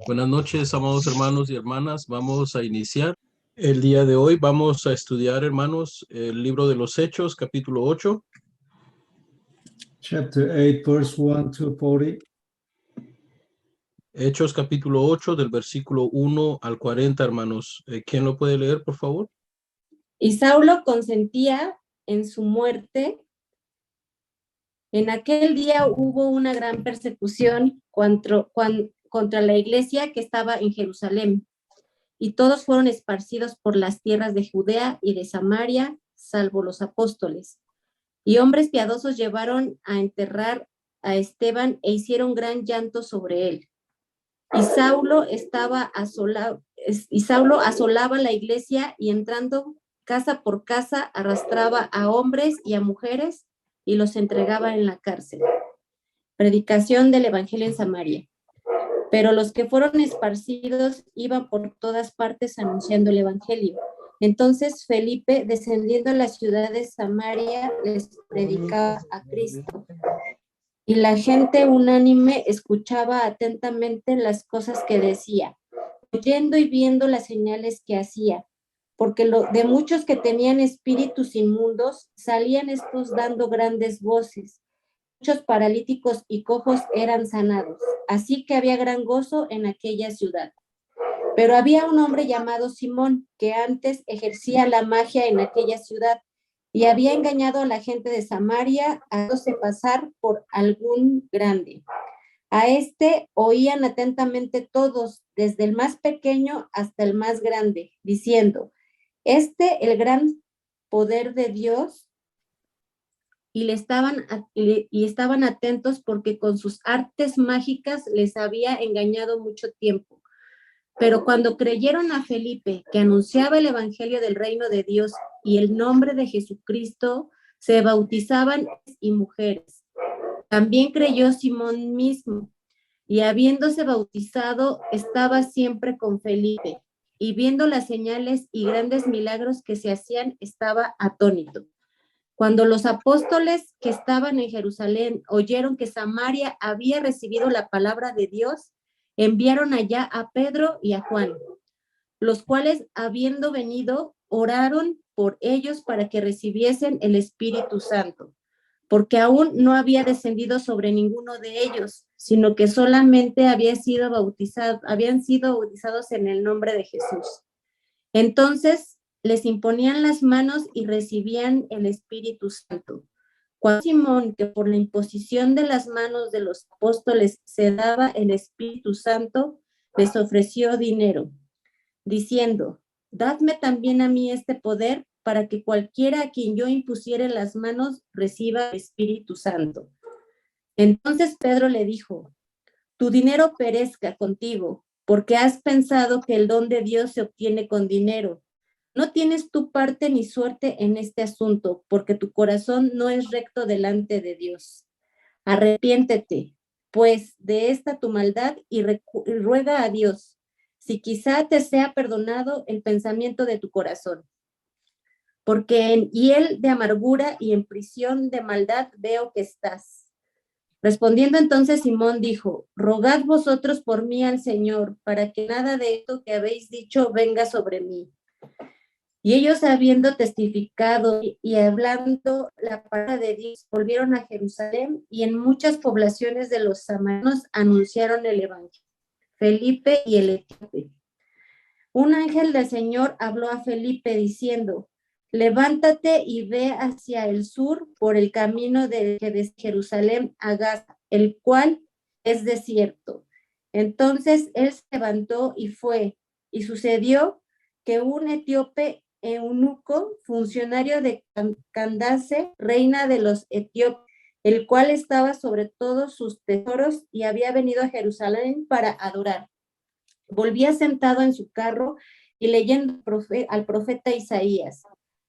Buenas noches, amados hermanos y hermanas. Vamos a iniciar. El día de hoy vamos a estudiar, hermanos, el libro de los Hechos, capítulo 8. Chapter 8, verse 1 to 40. Hechos, capítulo 8, del versículo 1 al 40, hermanos. ¿Quién lo puede leer, por favor? Y Saulo consentía en su muerte. En aquel día hubo una gran persecución contra la iglesia que estaba en Jerusalén, y todos fueron esparcidos por las tierras de Judea y de Samaria, salvo los apóstoles. Y hombres piadosos llevaron a enterrar a Esteban e hicieron gran llanto sobre él. Y Saulo asolaba la iglesia y entrando casa por casa arrastraba a hombres y a mujeres y los entregaba en la cárcel. Predicación del evangelio en Samaria. Pero los que fueron esparcidos iban por todas partes anunciando el evangelio. Entonces Felipe, descendiendo a la ciudad de Samaria, les predicaba a Cristo. Y la gente unánime escuchaba atentamente las cosas que decía, oyendo y viendo las señales que hacía, porque de muchos que tenían espíritus inmundos, salían estos dando grandes voces. Muchos paralíticos y cojos eran sanados, así que había gran gozo en aquella ciudad. Pero había un hombre llamado Simón, que antes ejercía la magia en aquella ciudad, y había engañado a la gente de Samaria, haciéndose pasar por algún grande. A este oían atentamente todos, desde el más pequeño hasta el más grande, diciendo, el gran poder de Dios, y estaban atentos porque con sus artes mágicas les había engañado mucho tiempo. Pero cuando creyeron a Felipe, que anunciaba el evangelio del reino de Dios y el nombre de Jesucristo, se bautizaban y mujeres. También creyó Simón mismo, y habiéndose bautizado, estaba siempre con Felipe, y viendo las señales y grandes milagros que se hacían, estaba atónito. Cuando los apóstoles que estaban en Jerusalén oyeron que Samaria había recibido la palabra de Dios, enviaron allá a Pedro y a Juan, los cuales, habiendo venido, oraron por ellos para que recibiesen el Espíritu Santo, porque aún no había descendido sobre ninguno de ellos, sino que solamente habían sido bautizados en el nombre de Jesús. Entonces les imponían las manos y recibían el Espíritu Santo. Cuando Simón, que por la imposición de las manos de los apóstoles se daba el Espíritu Santo, les ofreció dinero, diciendo, dadme también a mí este poder para que cualquiera a quien yo impusiere las manos reciba el Espíritu Santo. Entonces Pedro le dijo, tu dinero perezca contigo, porque has pensado que el don de Dios se obtiene con dinero. No tienes tu parte ni suerte en este asunto, porque tu corazón no es recto delante de Dios. Arrepiéntete, pues, de esta tu maldad y ruega a Dios, si quizá te sea perdonado el pensamiento de tu corazón. Porque en hiel de amargura y en prisión de maldad veo que estás. Respondiendo entonces Simón dijo, rogad vosotros por mí al Señor, para que nada de esto que habéis dicho venga sobre mí. Y ellos, habiendo testificado y hablando la palabra de Dios, volvieron a Jerusalén y en muchas poblaciones de los samaritanos anunciaron el evangelio. Felipe y el etíope. Un ángel del Señor habló a Felipe diciendo, levántate y ve hacia el sur por el camino que desde Jerusalén a Gaza, el cual es desierto. Entonces él se levantó y fue, y sucedió que un etíope eunuco, funcionario de Candace, reina de los etíopes, el cual estaba sobre todos sus tesoros y había venido a Jerusalén para adorar. Volvía sentado en su carro y leyendo al profeta Isaías.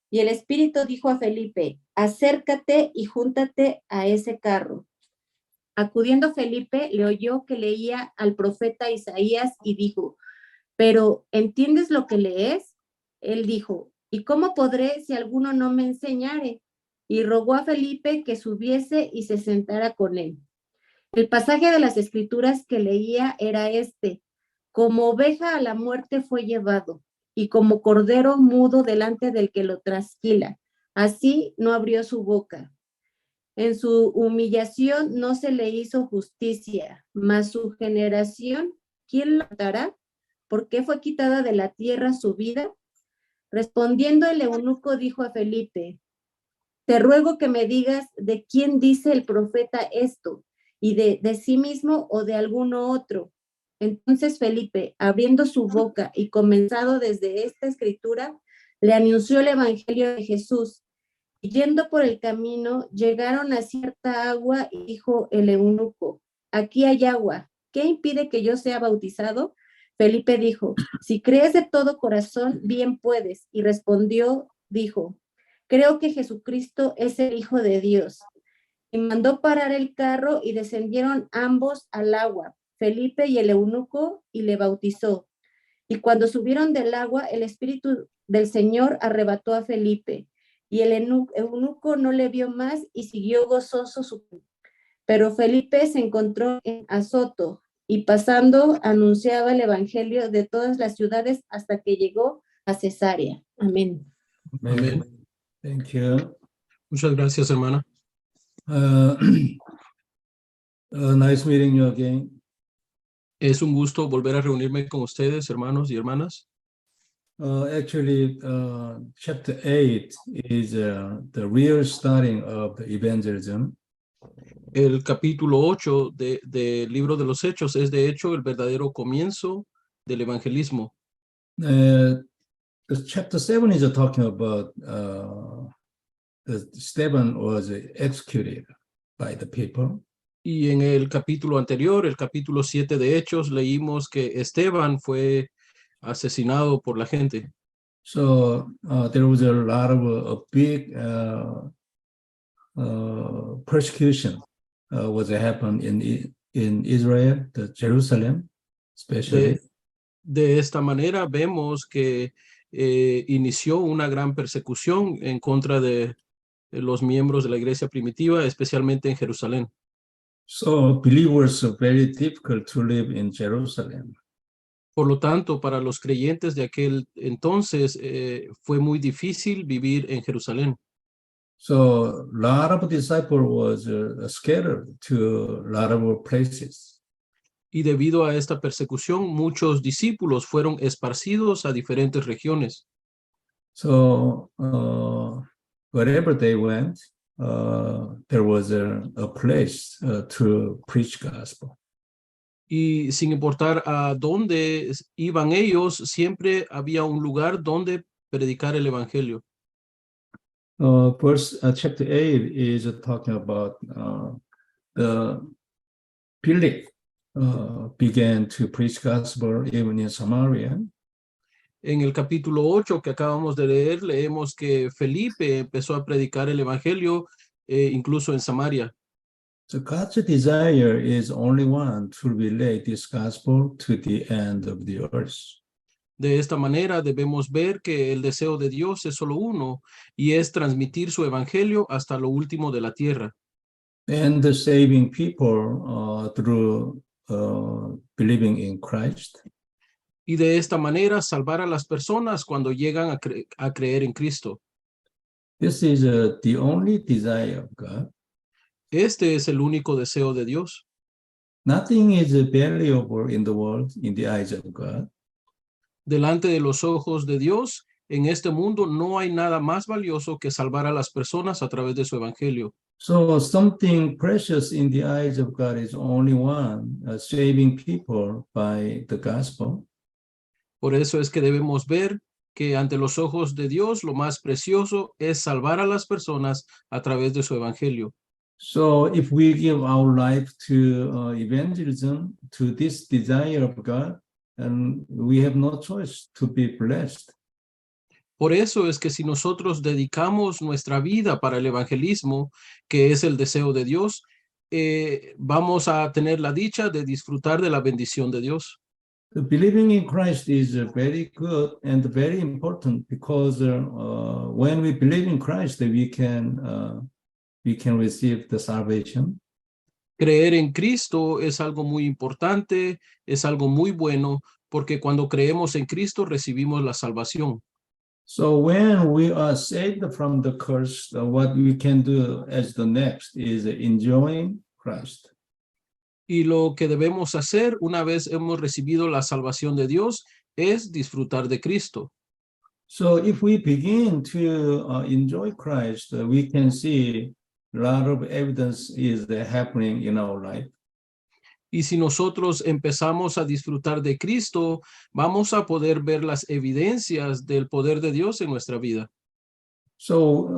Y el Espíritu dijo a Felipe, acércate y júntate a ese carro. Acudiendo Felipe, le oyó que leía al profeta Isaías y dijo, pero ¿entiendes lo que lees? Él dijo, ¿y cómo podré si alguno no me enseñare? Y rogó a Felipe que subiese y se sentara con él. El pasaje de las Escrituras que leía era este, Como oveja a la muerte fue llevado, y como cordero mudo delante del que lo trasquila. Así no abrió su boca. En su humillación no se le hizo justicia, mas su generación, ¿quién la dará? ¿Por qué fue quitada de la tierra su vida? Respondiendo el eunuco dijo a Felipe, te ruego que me digas de quién dice el profeta esto, y de sí mismo o de alguno otro. Entonces Felipe, abriendo su boca y comenzado desde esta escritura, le anunció el evangelio de Jesús. Y yendo por el camino, llegaron a cierta agua y dijo el eunuco, aquí hay agua, ¿qué impide que yo sea bautizado? Felipe dijo, si crees de todo corazón, bien puedes. Y respondió, dijo, creo que Jesucristo es el Hijo de Dios. Y mandó parar el carro y descendieron ambos al agua, Felipe y el eunuco, y le bautizó. Y cuando subieron del agua, el Espíritu del Señor arrebató a Felipe. Y el eunuco no le vio más y siguió gozoso su... Pero Felipe se encontró en Azoto y pasando anunciaba el evangelio de todas las ciudades hasta que llegó a Cesarea. Amén. Amén. Thank you. Muchas gracias, hermana. Nice meeting you again. Es un gusto volver a reunirme con ustedes, hermanos y hermanas. Actually, chapter 8 is the real starting of the evangelism. El capítulo 8 del libro de los Hechos es de hecho el verdadero comienzo del evangelismo. The chapter 7 is talking about Stephen was executed by the people. Y en el capítulo anterior, el capítulo 7 de Hechos, leímos que Esteban fue asesinado por la gente. So there was a lot of big persecution was happened in Israel, Jerusalem, especially. De esta manera vemos que inició una gran persecución en contra de los miembros de la iglesia primitiva, especialmente en Jerusalén. So believers are very difficult to live in Jerusalem. Por lo tanto, para los creyentes de aquel entonces fue muy difícil vivir en Jerusalén. So a lot of disciples was scattered to a lot of places. Y debido a esta persecución, muchos discípulos fueron esparcidos a diferentes regiones. So wherever they went, there was a place to preach gospel. Y sin importar a dónde iban ellos, siempre había un lugar donde predicar el evangelio. Chapter 8 is talking about the Philip began to preach gospel even in Samaria. En el capítulo 8 que acabamos de leer, leemos que Felipe empezó a predicar el evangelio incluso en Samaria. So God's desire is only one, to relate this gospel to the end of the earth. De esta manera debemos ver que el deseo de Dios es solo uno y es transmitir su evangelio hasta lo último de la tierra. And the saving people through believing in Christ. Y de esta manera salvar a las personas cuando llegan a creer en Cristo. This is the only desire of God. Este es el único deseo de Dios. Nothing is valuable in the world in the eyes of God. Delante de los ojos de Dios, en este mundo no hay nada más valioso que salvar a las personas a través de su evangelio. So something precious in the eyes of God is only one, saving people by the gospel. Por eso es que debemos ver que ante los ojos de Dios lo más precioso es salvar a las personas a través de su evangelio. So if we give our life to evangelism, to this desire of God, and we have no choice to be blessed. Por eso es que si nosotros dedicamos nuestra vida para el evangelismo, que es el deseo de Dios, vamos a tener la dicha de disfrutar de la bendición de Dios. Believing in Christ is very good and very important because when we believe in Christ, we can receive the salvation. Creer en Cristo es algo muy importante, es algo muy bueno, porque cuando creemos en Cristo recibimos la salvación. So when we are saved from the curse, what we can do as the next is enjoying Christ. Y lo que debemos hacer una vez hemos recibido la salvación de Dios es disfrutar de Cristo. So if we begin to enjoy Christ, we can see a lot of evidence is happening in our life. Y si nosotros empezamos a disfrutar de Cristo, vamos a poder ver las evidencias del poder de Dios en nuestra vida. So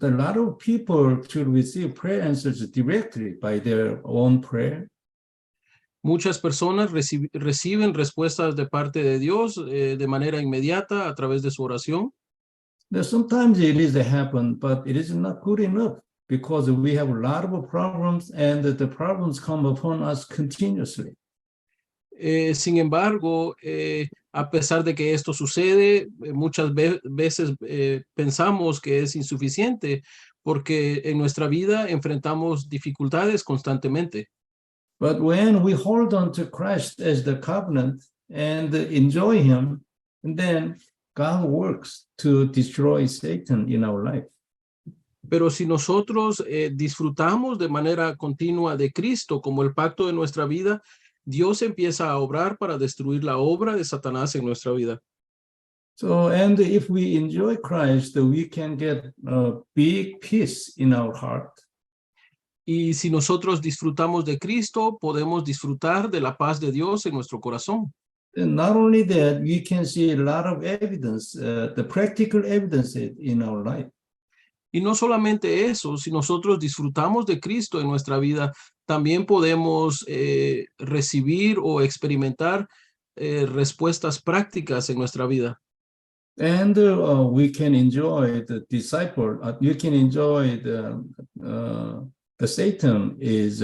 a lot of people should receive prayer answers directly by their own prayer. Muchas personas reciben respuestas de parte de Dios de manera inmediata a través de su oración. Now, sometimes it is happen, but it is not good enough because we have a lot of problems and the problems come upon us continuously. Sin embargo, a pesar de que esto sucede, muchas veces pensamos que es insuficiente porque en nuestra vida enfrentamos dificultades constantemente. But when we hold on to Christ as the covenant and enjoy Him, and then God works to destroy Satan in our life. Pero si nosotros disfrutamos de manera continua de Cristo como el pacto de nuestra vida, Dios empieza a obrar para destruir la obra de Satanás en nuestra vida. So, and if we enjoy Christ, we can get a big peace in our heart. Y si nosotros disfrutamos de Cristo, podemos disfrutar de la paz de Dios en nuestro corazón. And not only that, we can see a lot of evidence, the practical evidence in our life. Y no solamente eso, si nosotros disfrutamos de Cristo en nuestra vida, también podemos recibir o experimentar respuestas prácticas en nuestra vida. And we can enjoy the disciple, you can enjoy the Satan is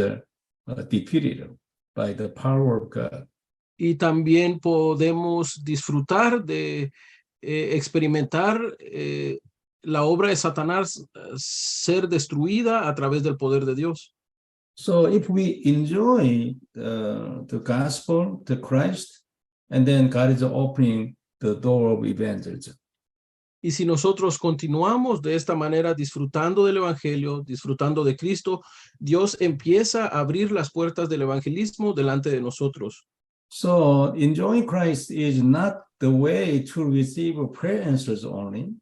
defeated by the power of God. Y también podemos disfrutar de experimentar la obra de Satanás ser destruida a través del poder de Dios. So if we enjoy the gospel, the Christ, and then God is opening the door of evangelism. Y si nosotros continuamos de esta manera disfrutando del evangelio, disfrutando de Cristo, Dios empieza a abrir las puertas del evangelismo delante de nosotros. So enjoying Christ is not the way to receive prayer answers only.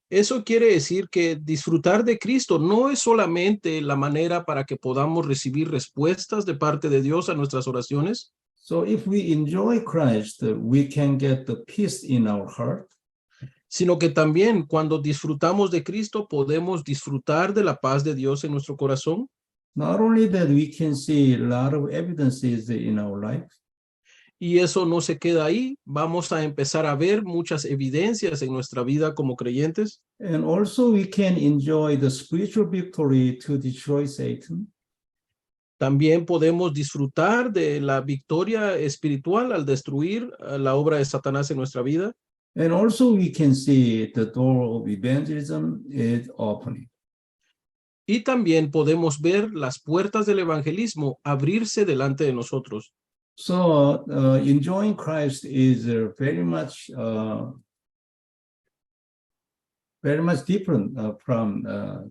Eso quiere decir que disfrutar de Cristo no es solamente la manera para que podamos recibir respuestas de parte de Dios a nuestras oraciones. So if we enjoy Christ, we can get the peace in our heart. Sino que también cuando disfrutamos de Cristo podemos disfrutar de la paz de Dios en nuestro corazón. Not only that, we can see a lot of evidences in our life. Y eso no se queda ahí. Vamos a empezar a ver muchas evidencias en nuestra vida como creyentes. And also we can enjoy the spiritual victory to destroy Satan. También podemos disfrutar de la victoria espiritual al destruir la obra de Satanás en nuestra vida. And also we can see the door of evangelism is opening. Y también podemos ver las puertas del evangelismo abrirse delante de nosotros. So enjoying Christ is very much different from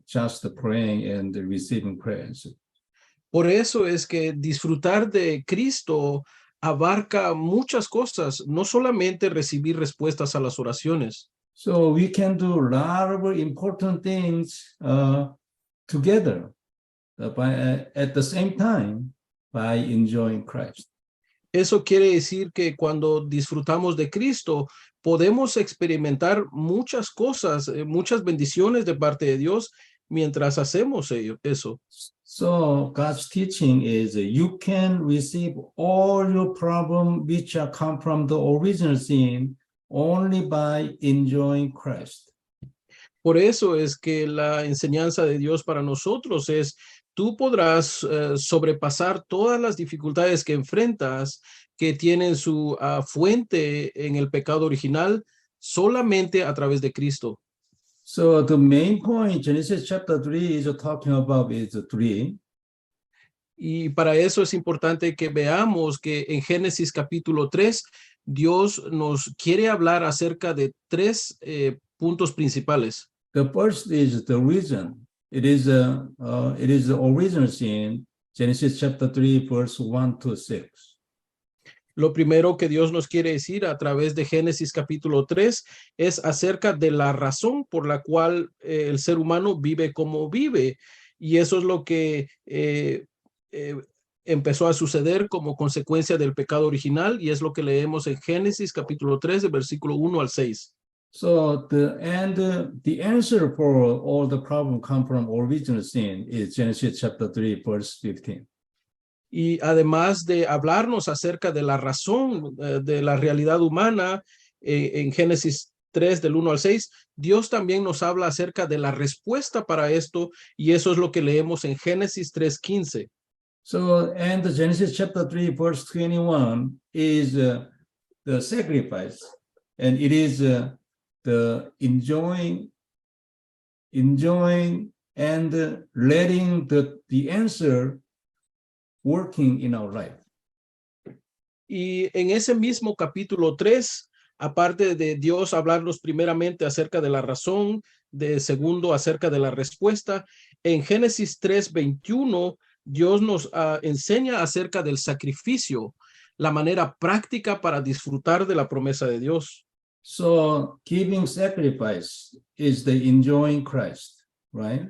just praying and receiving prayers. Por eso es que disfrutar de Cristo abarca muchas cosas, no solamente recibir respuestas a las oraciones. So we can do a lot of important things together at the same time by enjoying Christ. Eso quiere decir que cuando disfrutamos de Cristo, podemos experimentar muchas cosas, muchas bendiciones de parte de Dios mientras hacemos eso. So God's teaching is you can receive all your problems which come from the original sin only by enjoying Christ. Por eso es que la enseñanza de Dios para nosotros es, tú podrás sobrepasar todas las dificultades que enfrentas, que tienen su fuente en el pecado original, solamente a través de Cristo. So the main point, Genesis chapter 3 is talking about is 3. Y para eso es importante que veamos que en Génesis capítulo 3, Dios nos quiere hablar acerca de tres puntos principales. The first is the reason. It is the original sin, Genesis chapter 3, verse 1 to 6. Lo primero que Dios nos quiere decir a través de Génesis capítulo 3 es acerca de la razón por la cual el ser humano vive como vive. Y eso es lo que empezó a suceder como consecuencia del pecado original, y es lo que leemos en Génesis capítulo 3, de versículo 1 al 6. So the answer for all the problem come from original sin is Genesis chapter 3, verse 15. Y además de hablarnos acerca de la razón de la realidad humana, en Génesis 3 del 1 al 6, Dios también nos habla acerca de la respuesta para esto, y eso es lo que leemos en Génesis 3:15. So, and the Genesis chapter 3, verse 21 is the sacrifice, and it is the enjoying and letting the answer working in our life. Y en ese mismo capítulo 3, aparte de Dios hablarnos primeramente acerca de la razón, de segundo acerca de la respuesta, en Génesis 3:21, Dios nos enseña acerca del sacrificio, la manera práctica para disfrutar de la promesa de Dios. So giving sacrifice is the enjoying Christ, right?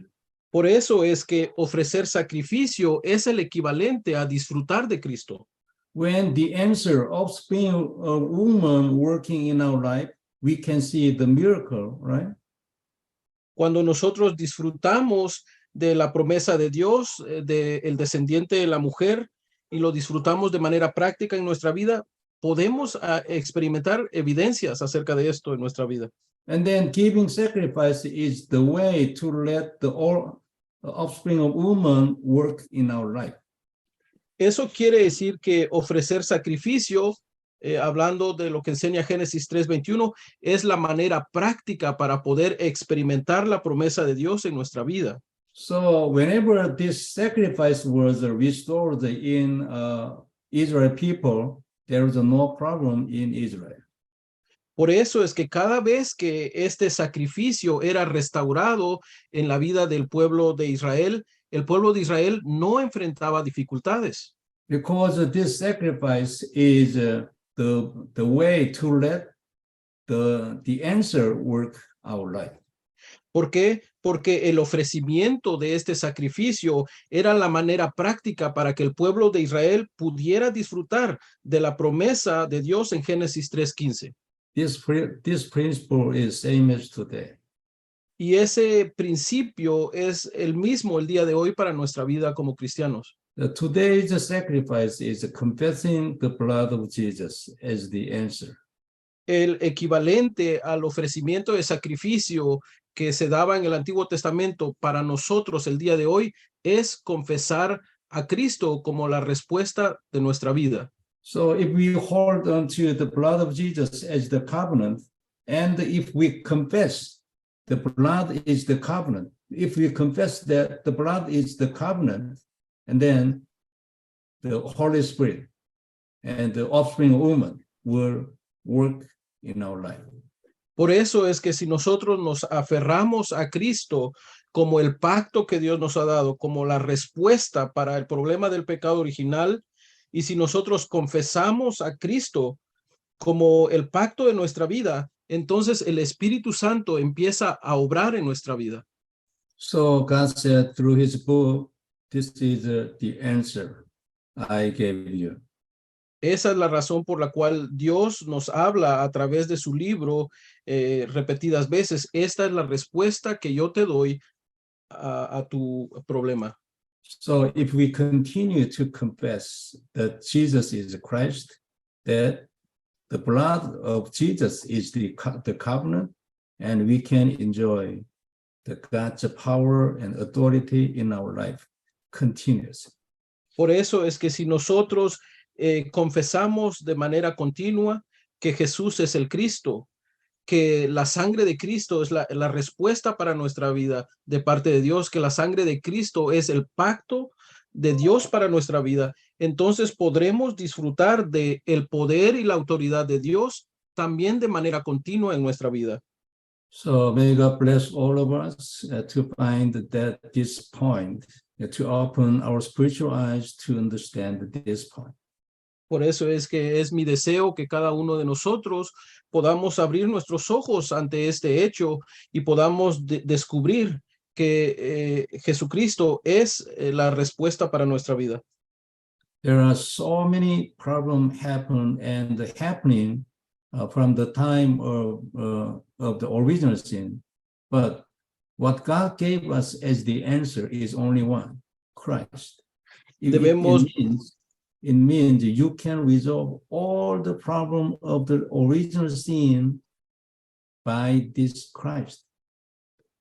Por eso es que ofrecer sacrificio es el equivalente a disfrutar de Cristo. When the answer offspring of woman working in our life, we can see the miracle, right? Cuando nosotros disfrutamos de la promesa de Dios, del descendiente de la mujer, y lo disfrutamos de manera práctica en nuestra vida, podemos experimentar evidencias acerca de esto en nuestra vida. And then giving sacrifice is the way to let the offspring of woman work in our life. Eso quiere decir que ofrecer sacrificio, hablando de lo que enseña Génesis 3:21, es la manera práctica para poder experimentar la promesa de Dios en nuestra vida. So whenever this sacrifice was restored in Israel people, there was no problem in Israel. Por eso es que cada vez que este sacrificio era restaurado en la vida del pueblo de Israel, el pueblo de Israel no enfrentaba dificultades. Because this sacrifice is the way to let the answer work our life. ¿Por qué? Porque el ofrecimiento de este sacrificio era la manera práctica para que el pueblo de Israel pudiera disfrutar de la promesa de Dios en Génesis 3:15. This principle is same as today. Y ese principio es el mismo el día de hoy para nuestra vida como cristianos. Today's sacrifice is confessing the blood of Jesus as the answer. El equivalente al ofrecimiento de sacrificio que se daba en el Antiguo Testamento para nosotros el día de hoy es confesar a Cristo como la respuesta de nuestra vida. So if we hold on to the blood of Jesus as the covenant, and if we confess the blood is the covenant, if we confess that the blood is the covenant, and then the Holy Spirit and the offspring of woman will work in our life. Por eso es que si nosotros nos aferramos a Cristo como el pacto que Dios nos ha dado, como la respuesta para el problema del pecado original, y si nosotros confesamos a Cristo como el pacto de nuestra vida, entonces el Espíritu Santo empieza a obrar en nuestra vida. So God said through his book, this is the answer I gave you. Esa es la razón por la cual Dios nos habla a través de su libro repetidas veces. Esta es la respuesta que yo te doy a tu problema. So if we continue to confess that Jesus is Christ, that the blood of Jesus is the covenant, and we can enjoy the God's power and authority in our life continuously. Por eso es que si nosotros confesamos de manera continua que Jesús es el Cristo, que la sangre de Cristo es la respuesta para nuestra vida de parte de Dios, que la sangre de Cristo es el pacto de Dios para nuestra vida, entonces podremos disfrutar de el poder y la autoridad de Dios también de manera continua en nuestra vida. So may God bless all of us to find that this point, to open our spiritual eyes to understand this point. Por eso es que es mi deseo que cada uno de nosotros podamos abrir nuestros ojos ante este hecho y podamos descubrir que Jesucristo es la respuesta para nuestra vida. There are so many problems happening from the time of the original sin, but what God gave us as the answer is only one, Christ. It means you can resolve all the problem of the original sin by this Christ.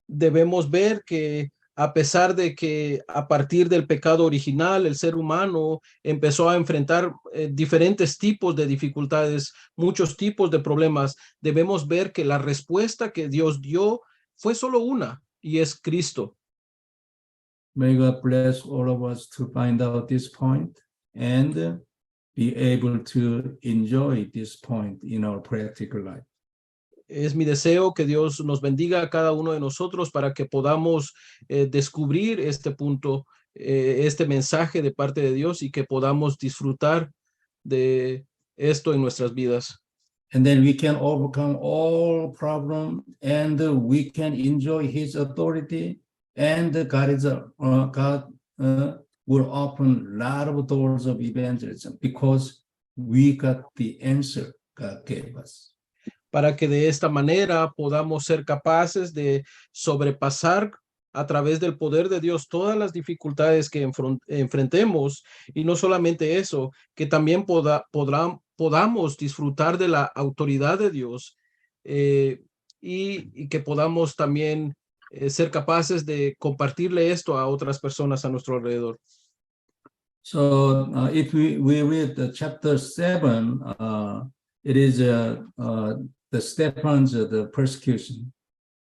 Debemos ver que a pesar de que a partir del pecado original el ser humano empezó a enfrentar diferentes tipos de dificultades, muchos tipos de problemas, debemos ver que la respuesta que Dios dio fue solo una, y es Cristo. May God bless all of us to find out this point and be able to enjoy this point in our practical life. Es mi deseo que Dios nos bendiga a cada uno de nosotros para que podamos descubrir este punto, este mensaje de parte de Dios y que podamos disfrutar de esto en nuestras vidas. And then we can overcome all problems and we can enjoy His authority, and God will open a lot of doors of evangelism because we got the answer God gave us. Para que de esta manera podamos ser capaces de sobrepasar a través del poder de Dios todas las dificultades que enfrentemos, y no solamente eso, que también podamos disfrutar de la autoridad de Dios y que podamos también ser capaces de compartirle esto a otras personas a nuestro alrededor. So if we read the chapter 7, it is the Stephan's the persecution.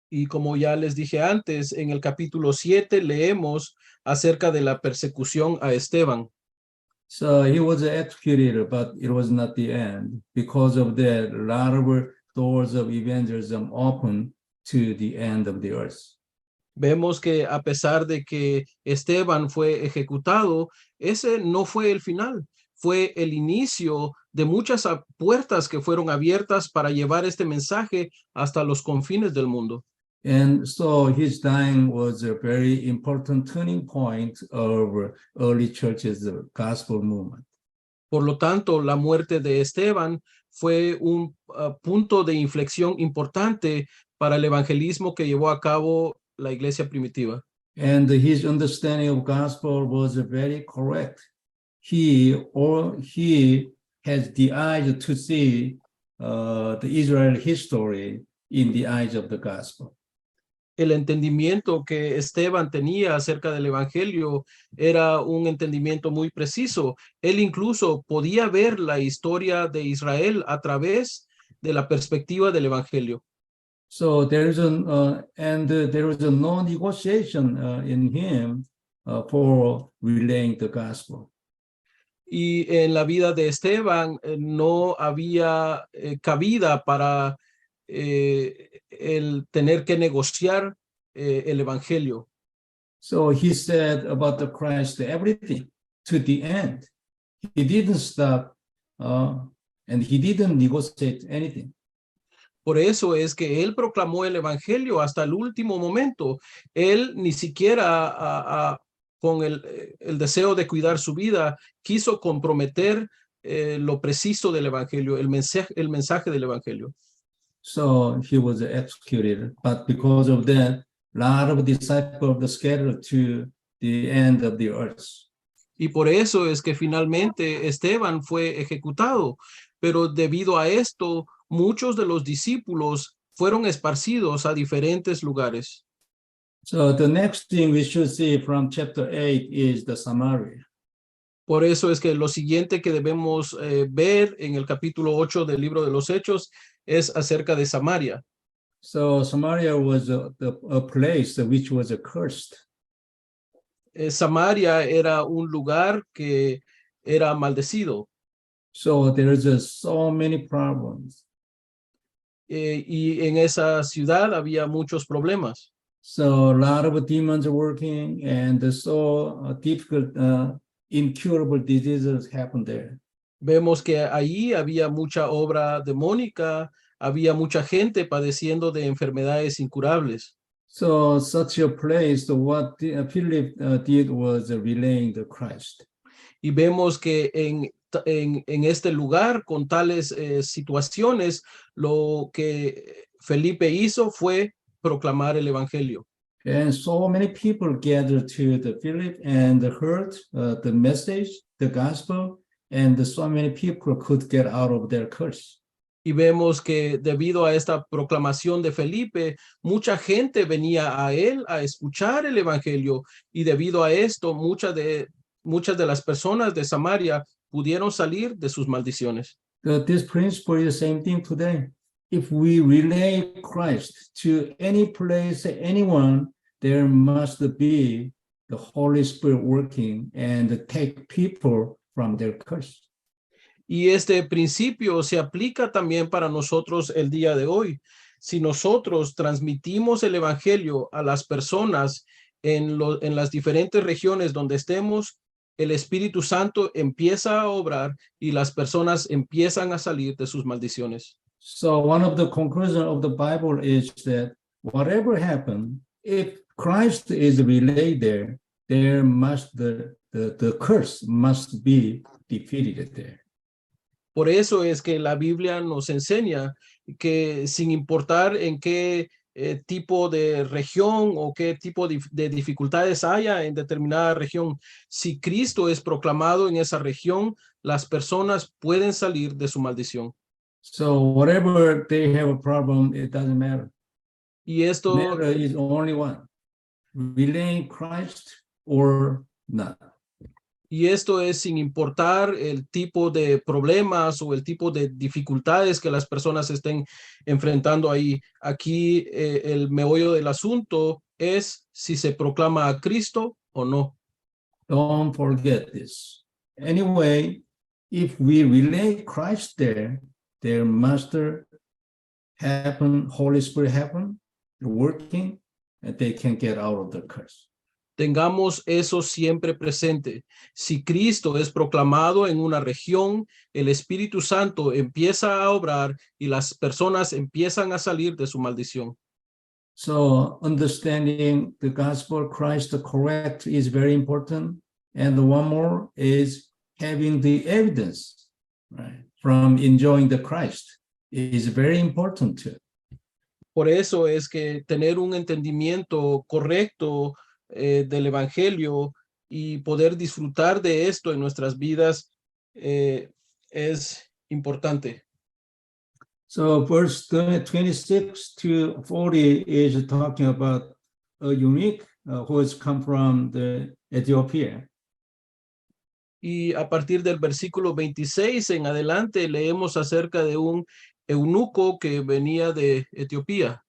Y como ya les dije antes, en el capítulo 7 leemos acerca de la persecución a Esteban. So he was executed, but it was not the end. Because of that, a lot of doors of evangelism open to the end of the earth. Vemos que a pesar de que Esteban fue ejecutado, ese no fue el final, fue el inicio de muchas puertas que fueron abiertas para llevar este mensaje hasta los confines del mundo. And so his dying was a very important turning point of early church's gospel movement. Por lo tanto, la muerte de Esteban fue un punto de inflexión importante para el evangelismo que llevó a cabo la iglesia primitiva. And his understanding of gospel was very correct. He has the eyes to see the Israel history in the eyes of the gospel. El entendimiento que Esteban tenía acerca del evangelio era un entendimiento muy preciso. Él incluso podía ver la historia de Israel a través de la perspectiva del evangelio. So there is no negotiation in him for relaying the gospel. Y en la vida de Esteban no había cabida para el tener que negociar el evangelio. So he said about the Christ everything to the end. He didn't stop and he didn't negotiate anything. Por eso es que él proclamó el evangelio hasta el último momento. Él ni siquiera con el deseo de cuidar su vida quiso comprometer lo preciso del evangelio, el mensaje del evangelio. So he was executed, but because of that, a lot of disciples scattered to the end of the earth. Y por eso es que finalmente Esteban fue ejecutado, pero debido a esto, muchos de los discípulos fueron esparcidos a diferentes lugares. So the next thing we should see from chapter 8 is the Samaria. Por eso es que lo siguiente que debemos ver en el capítulo 8 del libro de los Hechos es acerca de Samaria. So Samaria was a place which was cursed. Samaria era un lugar que era maldecido. So there's just so many problems. Y en esa ciudad había muchos problemas. So a lot of demons are working, and so difficult, incurable diseases happen there. Vemos que ahí había mucha obra demónica, había mucha gente padeciendo de enfermedades incurables. So such a place, what Philip did was relaying the Christ. Y vemos que en este lugar, con tales situaciones, lo que Felipe hizo fue proclamar el evangelio. And so many people gathered to the Philip and heard the message, the gospel, and so many people could get out of their curse. Y vemos que debido a esta proclamación de Felipe, mucha gente venía a él a escuchar el evangelio, y debido a esto, muchas de las personas de Samaria pudieron salir de sus maldiciones. This principle is the same thing today. If we relay Christ to any place, anyone, there must be the Holy Spirit working and take people from their curse. Y este principio se aplica también para nosotros el día de hoy. Si nosotros transmitimos el evangelio a las personas en las diferentes regiones donde estemos, el Espíritu Santo empieza a obrar y las personas empiezan a salir de sus maldiciones. So one of the conclusions of the Bible is that whatever happened, if Christ is relayed there, there must the curse must be defeated there. Por eso es que la Biblia nos enseña que sin importar en qué tipo de región o qué tipo de dificultades haya en determinada región, si Cristo es proclamado en esa región, las personas pueden salir de su maldición. So whatever they have a problem, it doesn't matter. Y esto Matter is only one: relaying Christ or not. Y esto es sin importar el tipo de problemas o el tipo de dificultades que las personas estén enfrentando ahí. Aquí el meollo del asunto es si se proclama a Cristo o no. Don't forget this. Anyway, if we relay Christ there, there must happen, Holy Spirit happen, working, and they can get out of the curse. Tengamos eso siempre presente. Si Cristo es proclamado en una región, el Espíritu Santo empieza a obrar y las personas empiezan a salir de su maldición. So understanding the gospel of Christ correct is very important. And one more is having the evidence, right, from enjoying the Christ is very important too. Por eso es que tener un entendimiento correcto del evangelio y poder disfrutar de esto en nuestras vidas es importante. So verse 26 to 40 is talking about a eunuch who has come from the Ethiopia. Y a partir del versículo 26 en adelante leemos acerca de un eunuco que venía de Etiopía.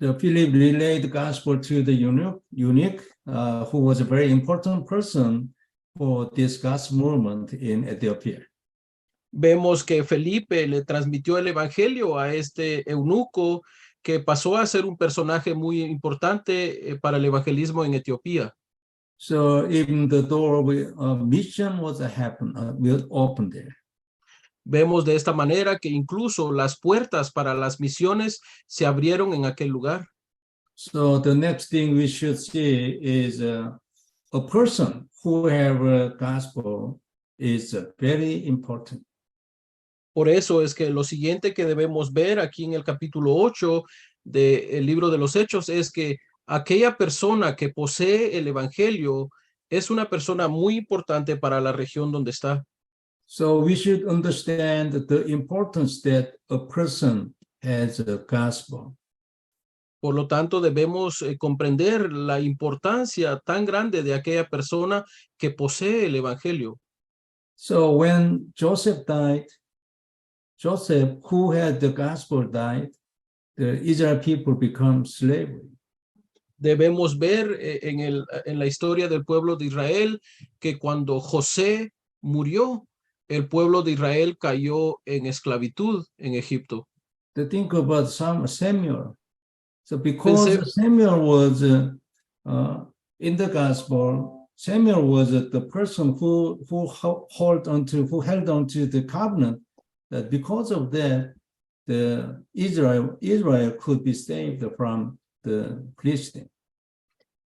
So Philip relayed the gospel to the eunuch who was a very important person for this gospel movement in Ethiopia. Vemos que Felipe le transmitió el evangelio a este eunuco que pasó a ser un personaje muy importante para el evangelismo en Etiopía. So even the door of mission was open there. Vemos de esta manera que incluso las puertas para las misiones se abrieron en aquel lugar. So the next thing we should see is a person who have a gospel is very important. Por eso es que lo siguiente que debemos ver aquí en el capítulo 8 del libro de los Hechos es que aquella persona que posee el evangelio es una persona muy importante para la región donde está. So we should understand the importance that a person has a gospel. Por lo tanto, debemos comprender la importancia tan grande de aquella persona que posee el evangelio. So when Joseph died, Joseph, who had the gospel, died, the Israel people become slavery. Debemos ver en la historia del pueblo de Israel que cuando José murió, el pueblo de Israel cayó en esclavitud en Egipto. To think about Samuel. So Pensé, because Samuel was in the gospel, Samuel was the person who held onto the covenant. That because of that, the Israel could be saved from the Philistines.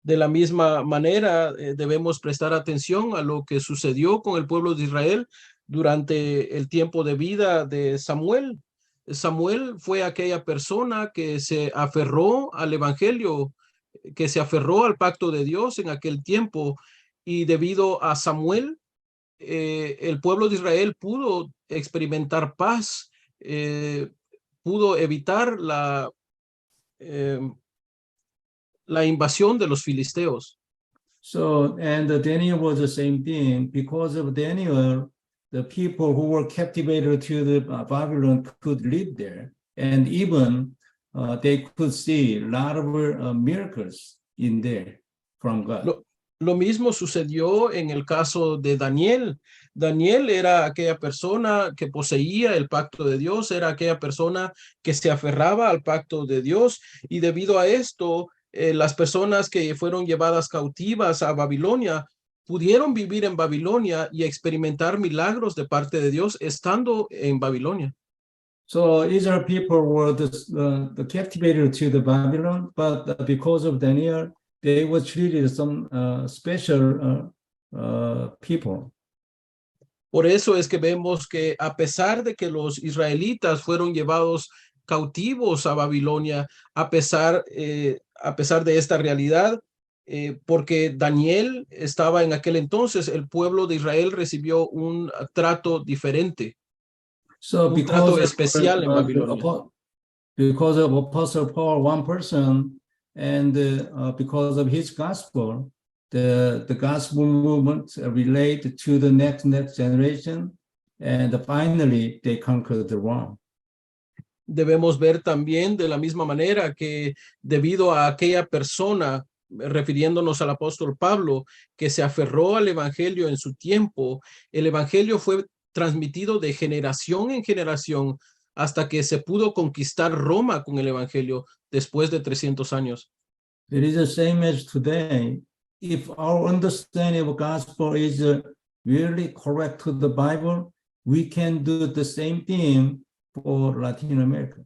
de la misma manera, debemos prestar atención a lo que sucedió con el pueblo de Israel durante el tiempo de vida de Samuel. Samuel fue aquella persona que se aferró al evangelio, que se aferró al pacto de Dios en aquel tiempo, y debido a Samuel, el pueblo de Israel pudo experimentar paz, pudo evitar la invasión de los filisteos. So, and Daniel was the same thing. Because of Daniel, the people who were captivated to the Babylon could live there, and even they could see a lot of miracles in there from God. Lo mismo sucedió en el caso de Daniel. Daniel era aquella persona que poseía el pacto de Dios, era aquella persona que se aferraba al pacto de Dios, y debido a esto, las personas que fueron llevadas cautivas a Babilonia pudieron vivir en Babilonia y experimentar milagros de parte de Dios estando en Babilonia. So Israel people were the captivated to the Babylon, but because of Daniel, they were treated some special people. Por eso es que vemos que a pesar de que los israelitas fueron llevados cautivos a Babilonia, a pesar de esta realidad, porque Daniel estaba en aquel entonces, el pueblo de Israel recibió un trato diferente, So un trato especial en Babilonia. Because of Apostle Paul, one person, and because of his gospel, the gospel movement relate to the next generation, and finally they conquered the Rome. Debemos ver también de la misma manera que debido a aquella persona, refiriéndonos al apóstol Pablo, que se aferró al evangelio en su tiempo, el evangelio fue transmitido de generación en generación hasta que se pudo conquistar Roma con el evangelio después de 300 años. It is the same as today. If our understanding of gospel is really correct to the Bible, we can do the same thing for Latin America.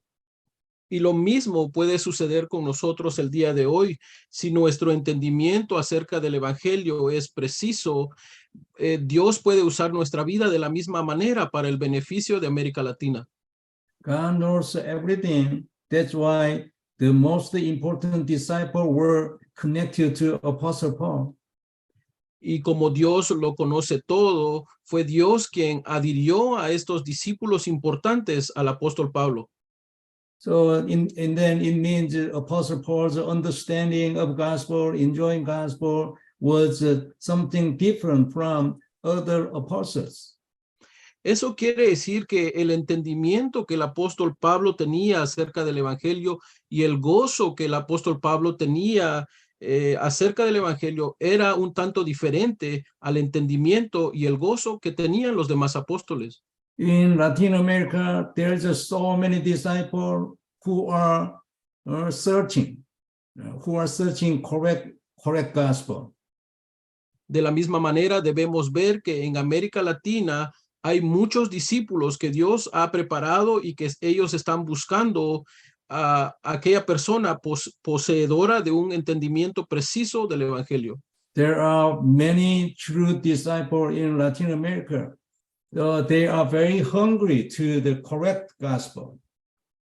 Y lo mismo puede suceder con nosotros el día de hoy. Si nuestro entendimiento acerca del evangelio es preciso, Dios puede usar nuestra vida de la misma manera para el beneficio de América Latina. God knows everything. That's why the most important disciples were connected to Apostle Paul. Y como Dios lo conoce todo, fue Dios quien adhirió a estos discípulos importantes al apóstol Pablo. So, and then it means Apostle Paul's understanding of gospel, enjoying gospel, was something different from other apostles. Eso quiere decir que el entendimiento que el apóstol Pablo tenía acerca del evangelio y el gozo que el apóstol Pablo tenía acerca del evangelio era un tanto diferente al entendimiento y el gozo que tenían los demás apóstoles. In Latin America, there's so many disciples who are searching correct gospel. De la misma manera, debemos ver que en América Latina hay muchos discípulos que Dios ha preparado y que ellos están buscando a aquella persona poseedora de un entendimiento preciso del evangelio. There are many true disciples in Latin America. They are very hungry to the correct gospel.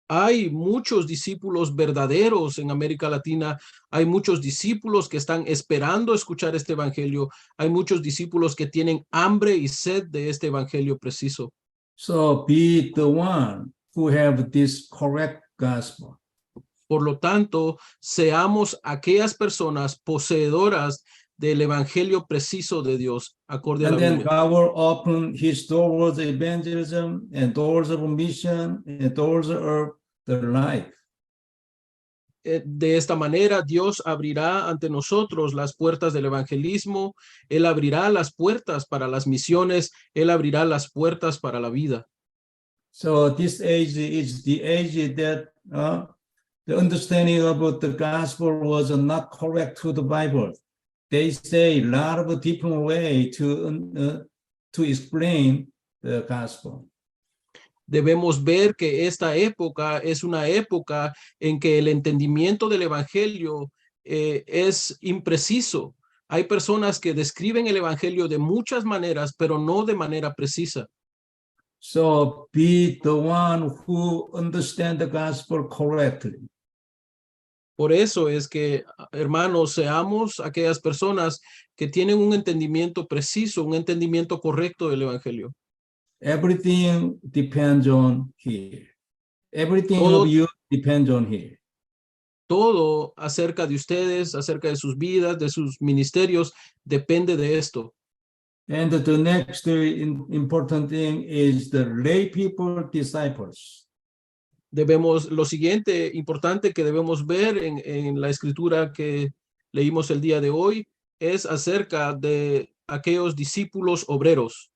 Hay muchos discípulos verdaderos en América Latina. Hay muchos discípulos que están esperando escuchar este evangelio. Hay muchos discípulos que tienen hambre y sed de este evangelio preciso. So be the one who have this correct gospel. Por lo tanto, seamos aquellas personas poseedoras del evangelio preciso de Dios, acorde a la And then Biblia. God will open his doors of evangelism and doors of mission and doors of the life. de esta manera, Dios abrirá ante nosotros las puertas del evangelismo. Él abrirá las puertas para las misiones. Él abrirá las puertas para la vida. So this age is the age that the understanding about the gospel was not correct to the Bible. They say a lot of different way to explain the gospel. Debemos ver que esta época es una época en que el entendimiento del evangelio es impreciso. Hay personas que describen el evangelio de muchas maneras, pero no de manera precisa. So be the one who understand the gospel correctly. Por eso es que, hermanos, seamos aquellas personas que tienen un entendimiento preciso, un entendimiento correcto del evangelio. Everything depends on here. Everything Todo- of you depends on here. Todo acerca de ustedes, acerca de sus vidas, de sus ministerios, depende de esto. And the next important thing is the lay people disciples. Lo siguiente importante que debemos ver en la escritura que leímos el día de hoy es acerca de aquellos discípulos obreros.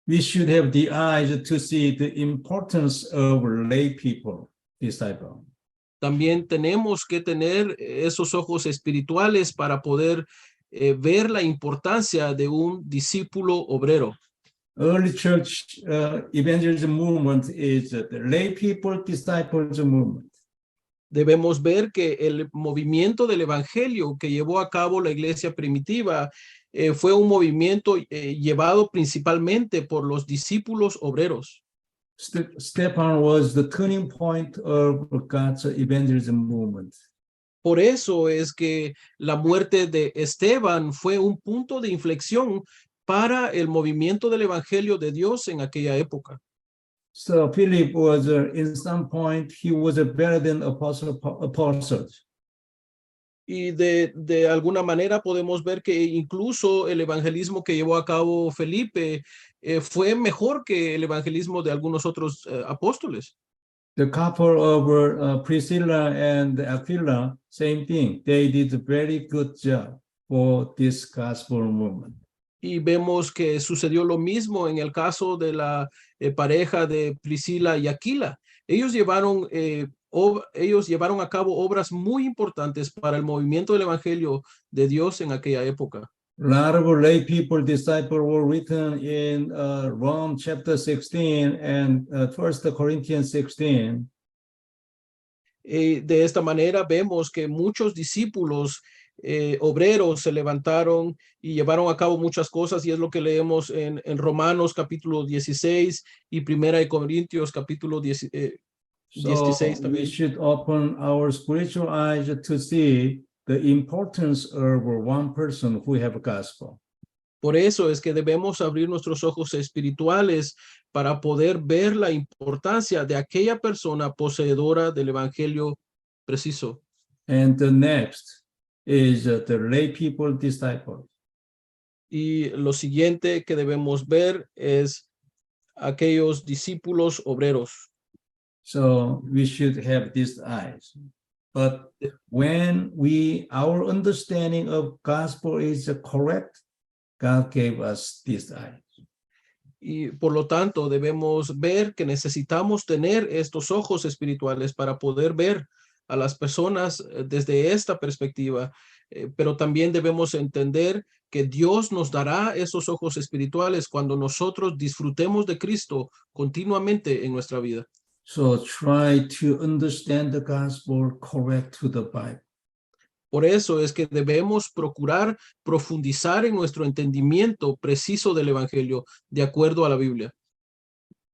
We should have the eyes to see the importance of lay people disciple. También tenemos que tener esos ojos espirituales para poder ver la importancia de un discípulo obrero. Early church evangelism movement is the lay people disciples movement. Debemos ver que el movimiento del evangelio que llevó a cabo la iglesia primitiva fue un movimiento llevado principalmente por los discípulos obreros. Stephen was the turning point of God's evangelism movement. Por eso es que la muerte de Esteban fue un punto de inflexión para el movimiento del evangelio de Dios en aquella época. So Philip was, in some point, he was better than apostles. Y de alguna manera podemos ver que incluso el evangelismo que llevó a cabo Felipe fue mejor que el evangelismo de algunos otros apóstoles. The couple of Priscilla and Aquila, same thing. They did a very good job for this gospel movement. Y vemos que sucedió lo mismo en el caso de la pareja de Priscila y Aquila. Ellos llevaron a cabo obras muy importantes para el movimiento del evangelio de Dios en aquella época. A lot of lay people disciples were written in Rome chapter 16 and 1 Corinthians 16. De esta manera vemos que muchos discípulos obreros se levantaron y llevaron a cabo muchas cosas, y es lo que leemos en Romanos capítulo 16 y Primera de Corintios capítulo 16 So también. we should open our spiritual eyes to see the importance of one person who have a gospel. Por eso es que debemos abrir nuestros ojos espirituales para poder ver la importancia de aquella persona poseedora del evangelio preciso. And the next is the lay people disciples. Y lo siguiente que debemos ver es aquellos discípulos obreros. So we should have these eyes. But when our understanding of gospel is correct, God gave us these eyes. Y por lo tanto debemos ver que necesitamos tener estos ojos espirituales para poder ver a las personas desde esta perspectiva, pero también debemos entender que Dios nos dará esos ojos espirituales cuando nosotros disfrutemos de Cristo continuamente en nuestra vida. So try to understand the gospel correct to the Bible. Por eso es que debemos procurar profundizar en nuestro entendimiento preciso del evangelio de acuerdo a la Biblia.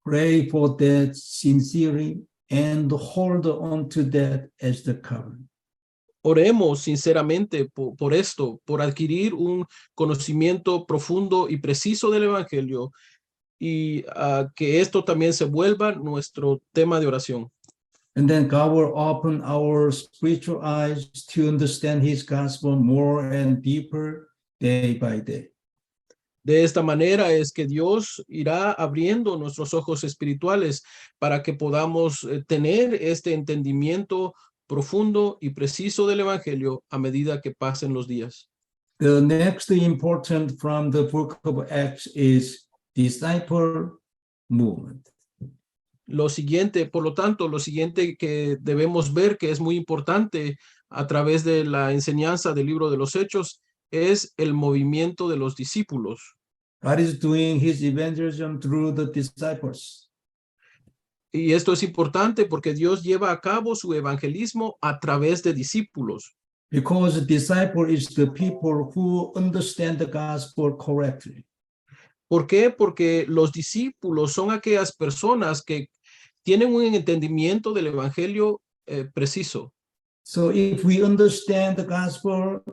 Pray for that sincerely and hold on to that as the covenant. Oremos sinceramente por esto, por adquirir un conocimiento profundo y preciso del evangelio, y que esto también se vuelva nuestro tema de oración. And then God will open our spiritual eyes to understand his gospel more and deeper day by day. De esta manera es que Dios irá abriendo nuestros ojos espirituales para que podamos tener este entendimiento profundo y preciso del evangelio a medida que pasen los días. The next important from the book of Acts is disciple movement. Lo siguiente, por lo tanto, lo siguiente que debemos ver que es muy importante a través de la enseñanza del libro de los Hechos es el movimiento de los discípulos. God is doing his evangelism through the disciples. Y esto es importante porque Dios lleva a cabo su evangelismo a través de discípulos. Because the disciple is the people who understand the gospel correctly. ¿Por qué? Porque los discípulos son aquellas personas que tienen un entendimiento del evangelio preciso. So if we understand the gospel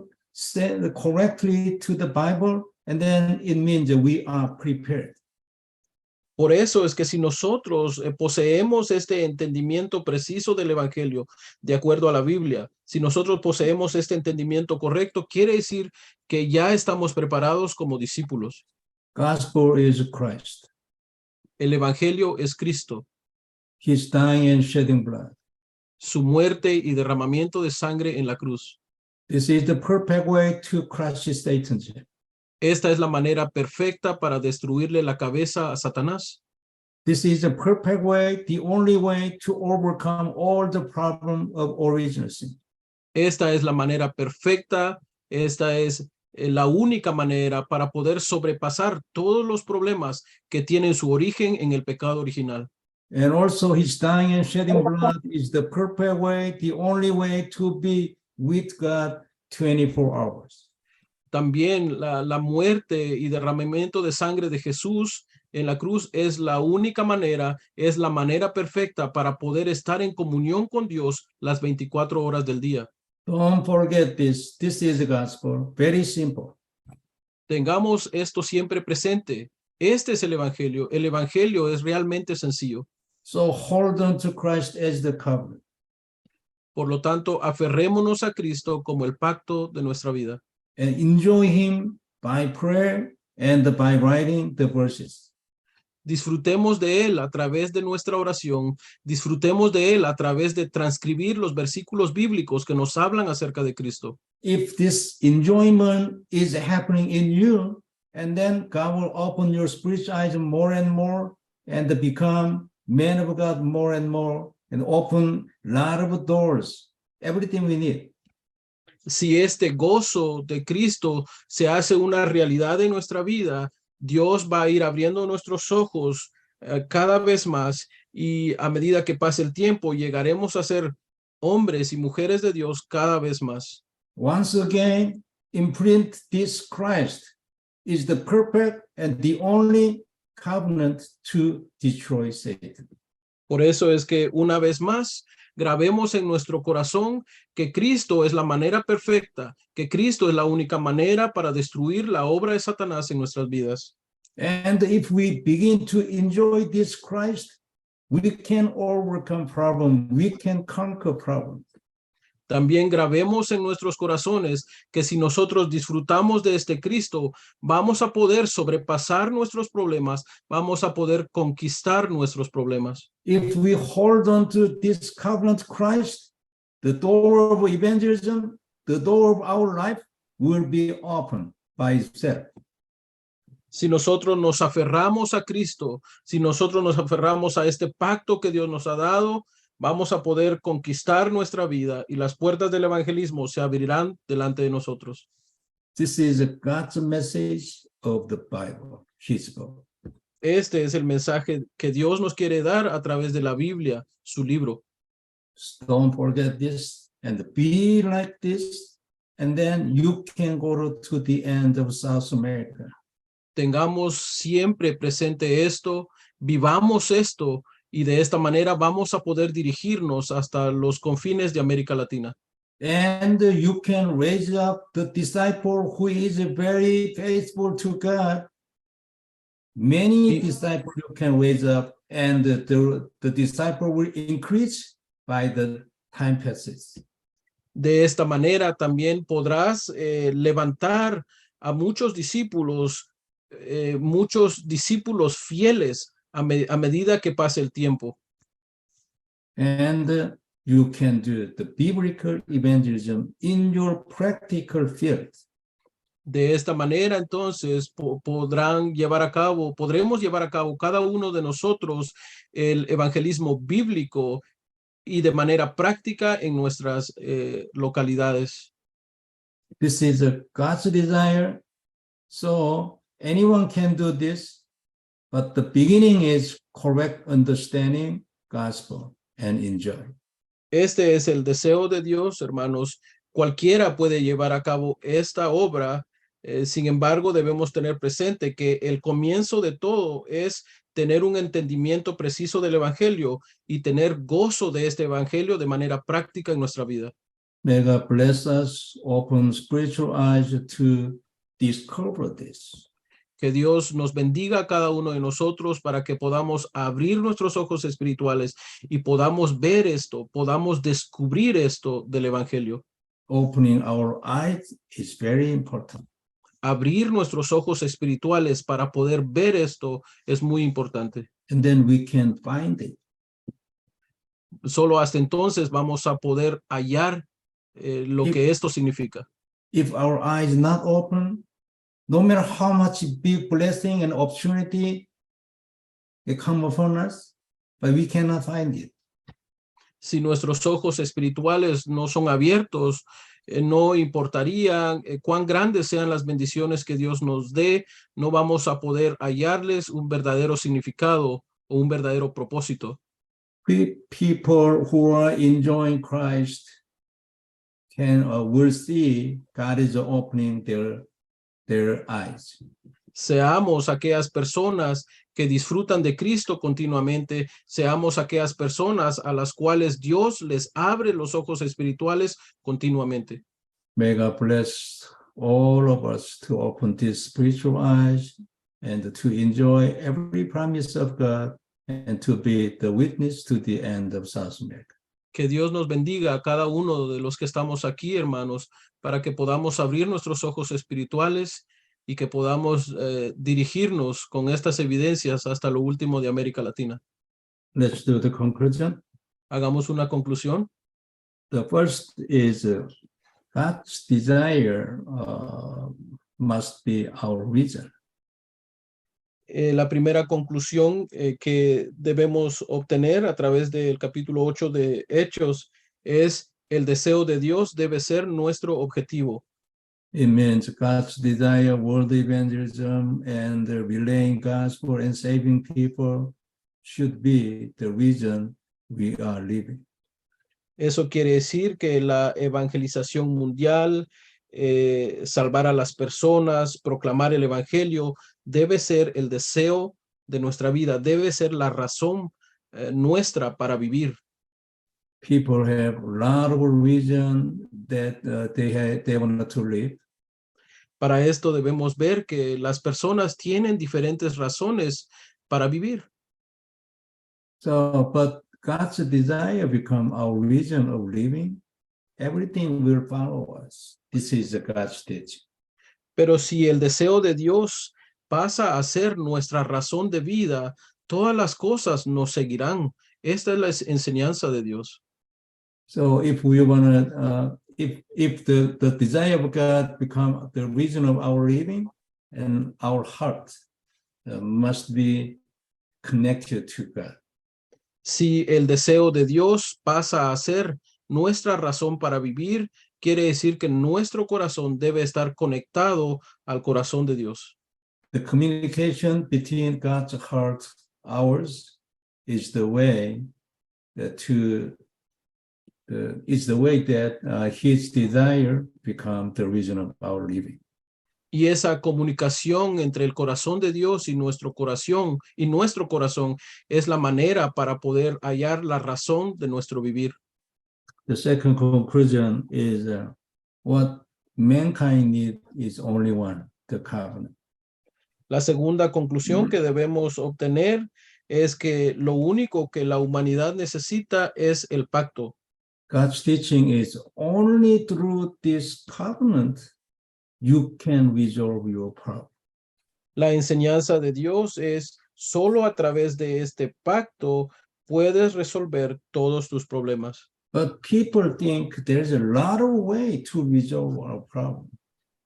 correctly to the Bible, and then it means that we are prepared. Por eso es que si nosotros poseemos este entendimiento preciso del evangelio, de acuerdo a la Biblia, si nosotros poseemos este entendimiento correcto, quiere decir que ya estamos preparados como discípulos. Gospel is Christ. El evangelio es Cristo, His dying and shedding blood. su muerte y derramamiento de sangre en la cruz. This is the perfect way to crush Satan's head. Esta es la manera perfecta para destruirle la cabeza a Satanás. This is the perfect way, the only way to overcome all the problem of original sin. Esta es la manera perfecta, esta es la única manera para poder sobrepasar todos los problemas que tienen su origen en el pecado original. And also his dying and shedding blood is the perfect way, the only way to be with God 24 hours. También la muerte y derramamiento de sangre de Jesús en la cruz es la única manera, es la manera perfecta para poder estar en comunión con Dios las 24 horas del día. Don't forget this. This is the gospel. Very simple. Tengamos esto siempre presente. Este es el evangelio. El evangelio es realmente sencillo. So hold on to Christ as the covenant. Por lo tanto, aferrémonos a Cristo como el pacto de nuestra vida. And enjoy him by prayer and by writing the verses. Disfrutemos de él a través de nuestra oración. Disfrutemos de él a través de transcribir los versículos bíblicos que nos hablan acerca de Cristo. If this enjoyment is happening in you, and then God will open your spiritual eyes more and more and become man of God more and more and open a lot of doors, everything we need. Si este gozo de Cristo se hace una realidad en nuestra vida, Dios va a ir abriendo nuestros ojos cada vez más y a medida que pase el tiempo llegaremos a ser hombres y mujeres de Dios cada vez más. Once again, imprint this Christ is the perfect and the only covenant to destroy Satan. Por eso es que una vez más grabemos en nuestro corazón que Cristo es la manera perfecta, que Cristo es la única manera para destruir la obra de Satanás en nuestras vidas. And if we begin to enjoy this Christ, we can overcome problems, we can conquer problems. También grabemos en nuestros corazones que si nosotros disfrutamos de este Cristo, vamos a poder sobrepasar nuestros problemas, vamos a poder conquistar nuestros problemas. If we hold on to this covenant Christ, the door of evangelism, the door of our life will be open by itself. Si nosotros nos aferramos a Cristo, si nosotros nos aferramos a este pacto que Dios nos ha dado, vamos a poder conquistar nuestra vida y las puertas del evangelismo se abrirán delante de nosotros. This is God's message of the Bible, His book. Este es el mensaje que Dios nos quiere dar a través de la Biblia, su libro. Don't forget this and be like this, and then you can go to the end of South America. Tengamos siempre presente esto, vivamos esto, y de esta manera vamos a poder dirigirnos hasta los confines de América Latina. And you can raise up the disciple who is very faithful to God. Many disciples you can raise up, and the disciple will increase by the time passes. De esta manera también podrás levantar a muchos discípulos fieles a medida que pase el tiempo. And you can do the biblical evangelism in your practical field. De esta manera, entonces, podremos llevar a cabo cada uno de nosotros el evangelismo bíblico y de manera práctica en nuestras localidades. This is a God's desire. So anyone can do this, but the beginning is correct understanding gospel and enjoy. Este es el deseo de Dios, hermanos. Cualquiera puede llevar a cabo esta obra. Sin embargo, debemos tener presente que el comienzo de todo es tener un entendimiento preciso del evangelio y tener gozo de este evangelio de manera práctica en nuestra vida. May God bless us, open spiritual eyes to discover this. Que Dios nos bendiga a cada uno de nosotros para que podamos abrir nuestros ojos espirituales y podamos ver esto, podamos descubrir esto del evangelio. Opening our eyes is very important. Abrir nuestros ojos espirituales para poder ver esto es muy importante. And then we can find it. Solo hasta entonces vamos a poder hallar lo que esto significa. If our eyes not open, no matter how much big blessing and opportunity it come upon us, but we cannot find it. Si nuestros ojos espirituales no son abiertos, no importaría cuán grandes sean las bendiciones que Dios nos dé, no vamos a poder hallarles un verdadero significado o un verdadero propósito. People who are enjoying Christ will see God is opening their eyes. Seamos aquellas personas que disfrutan de Cristo continuamente, seamos aquellas personas a las cuales Dios les abre los ojos espirituales continuamente. May God bless all of us to open these spiritual eyes and to enjoy every promise of God and to be the witness to the end of South America. Que Dios nos bendiga a cada uno de los que estamos aquí, hermanos, para que podamos abrir nuestros ojos espirituales y que podamos dirigirnos con estas evidencias hasta lo último de América Latina. Let's do the conclusion. Hagamos una conclusión. The first is God's desire must be our reason. La primera conclusión que debemos obtener a través del capítulo 8 de Hechos es el deseo de Dios debe ser nuestro objetivo. It means God's desire, world evangelism, and the relaying gospel and saving people should be the reason we are living. Eso quiere decir que la evangelización mundial, salvar a las personas, proclamar el evangelio, debe ser el deseo de nuestra vida, debe ser la razón nuestra para vivir. People have a lot of reason that they want to live. Para esto debemos ver que las personas tienen diferentes razones para vivir. So, but God's desire become our reason of living. Everything will follow us. This is God's teaching. Pero si el deseo de Dios pasa a ser nuestra razón de vida, todas las cosas nos seguirán. Esta es la enseñanza de Dios. So if we want to, if the desire of God become the reason of our living, and our heart must be connected to God. Si el deseo de Dios pasa a ser nuestra razón para vivir, quiere decir que nuestro corazón debe estar conectado al corazón de Dios. The communication between God's heart, ours, is the way that His desire become the reason of our living. Y esa comunicación entre el corazón de Dios y nuestro corazón es la manera para poder hallar la razón de nuestro vivir. The second conclusion is what mankind needs is only one, the covenant. La segunda conclusión que debemos obtener es que lo único que la humanidad necesita es el pacto. God's teaching is only through this covenant you can resolve your problem. La enseñanza de Dios es solo a través de este pacto puedes resolver todos tus problemas. But people think there's a lot of way to resolve our problem.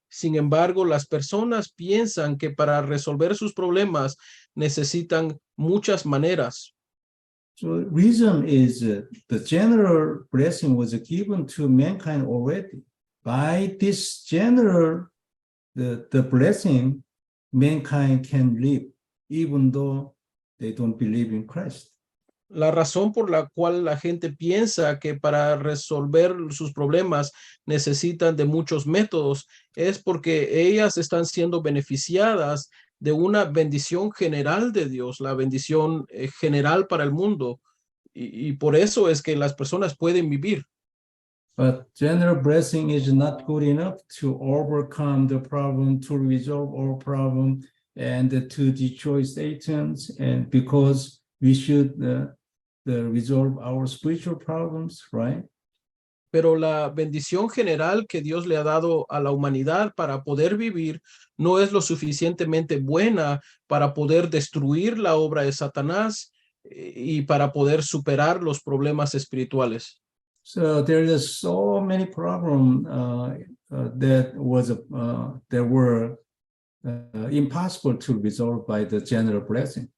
Sin embargo, las personas piensan que para resolver sus problemas necesitan muchas maneras. So reason is the general blessing was given to mankind already. By this general, the blessing, mankind can live, even though they don't believe in Christ. La razón por la cual la gente piensa que para resolver sus problemas necesitan de muchos métodos es porque ellas están siendo beneficiadas de una bendición general de Dios, la bendición general para el mundo. Y por eso es que las personas pueden vivir. But general blessing is not good enough to overcome the problem, to resolve our problem, and to destroy Satan's, and because we should resolve our spiritual problems, right? Pero la bendición general que Dios le ha dado a la humanidad para poder vivir no es lo suficientemente buena para poder destruir la obra de Satanás y para poder superar los problemas espirituales. So there are so many problems that were impossible to resolve by the general blessing.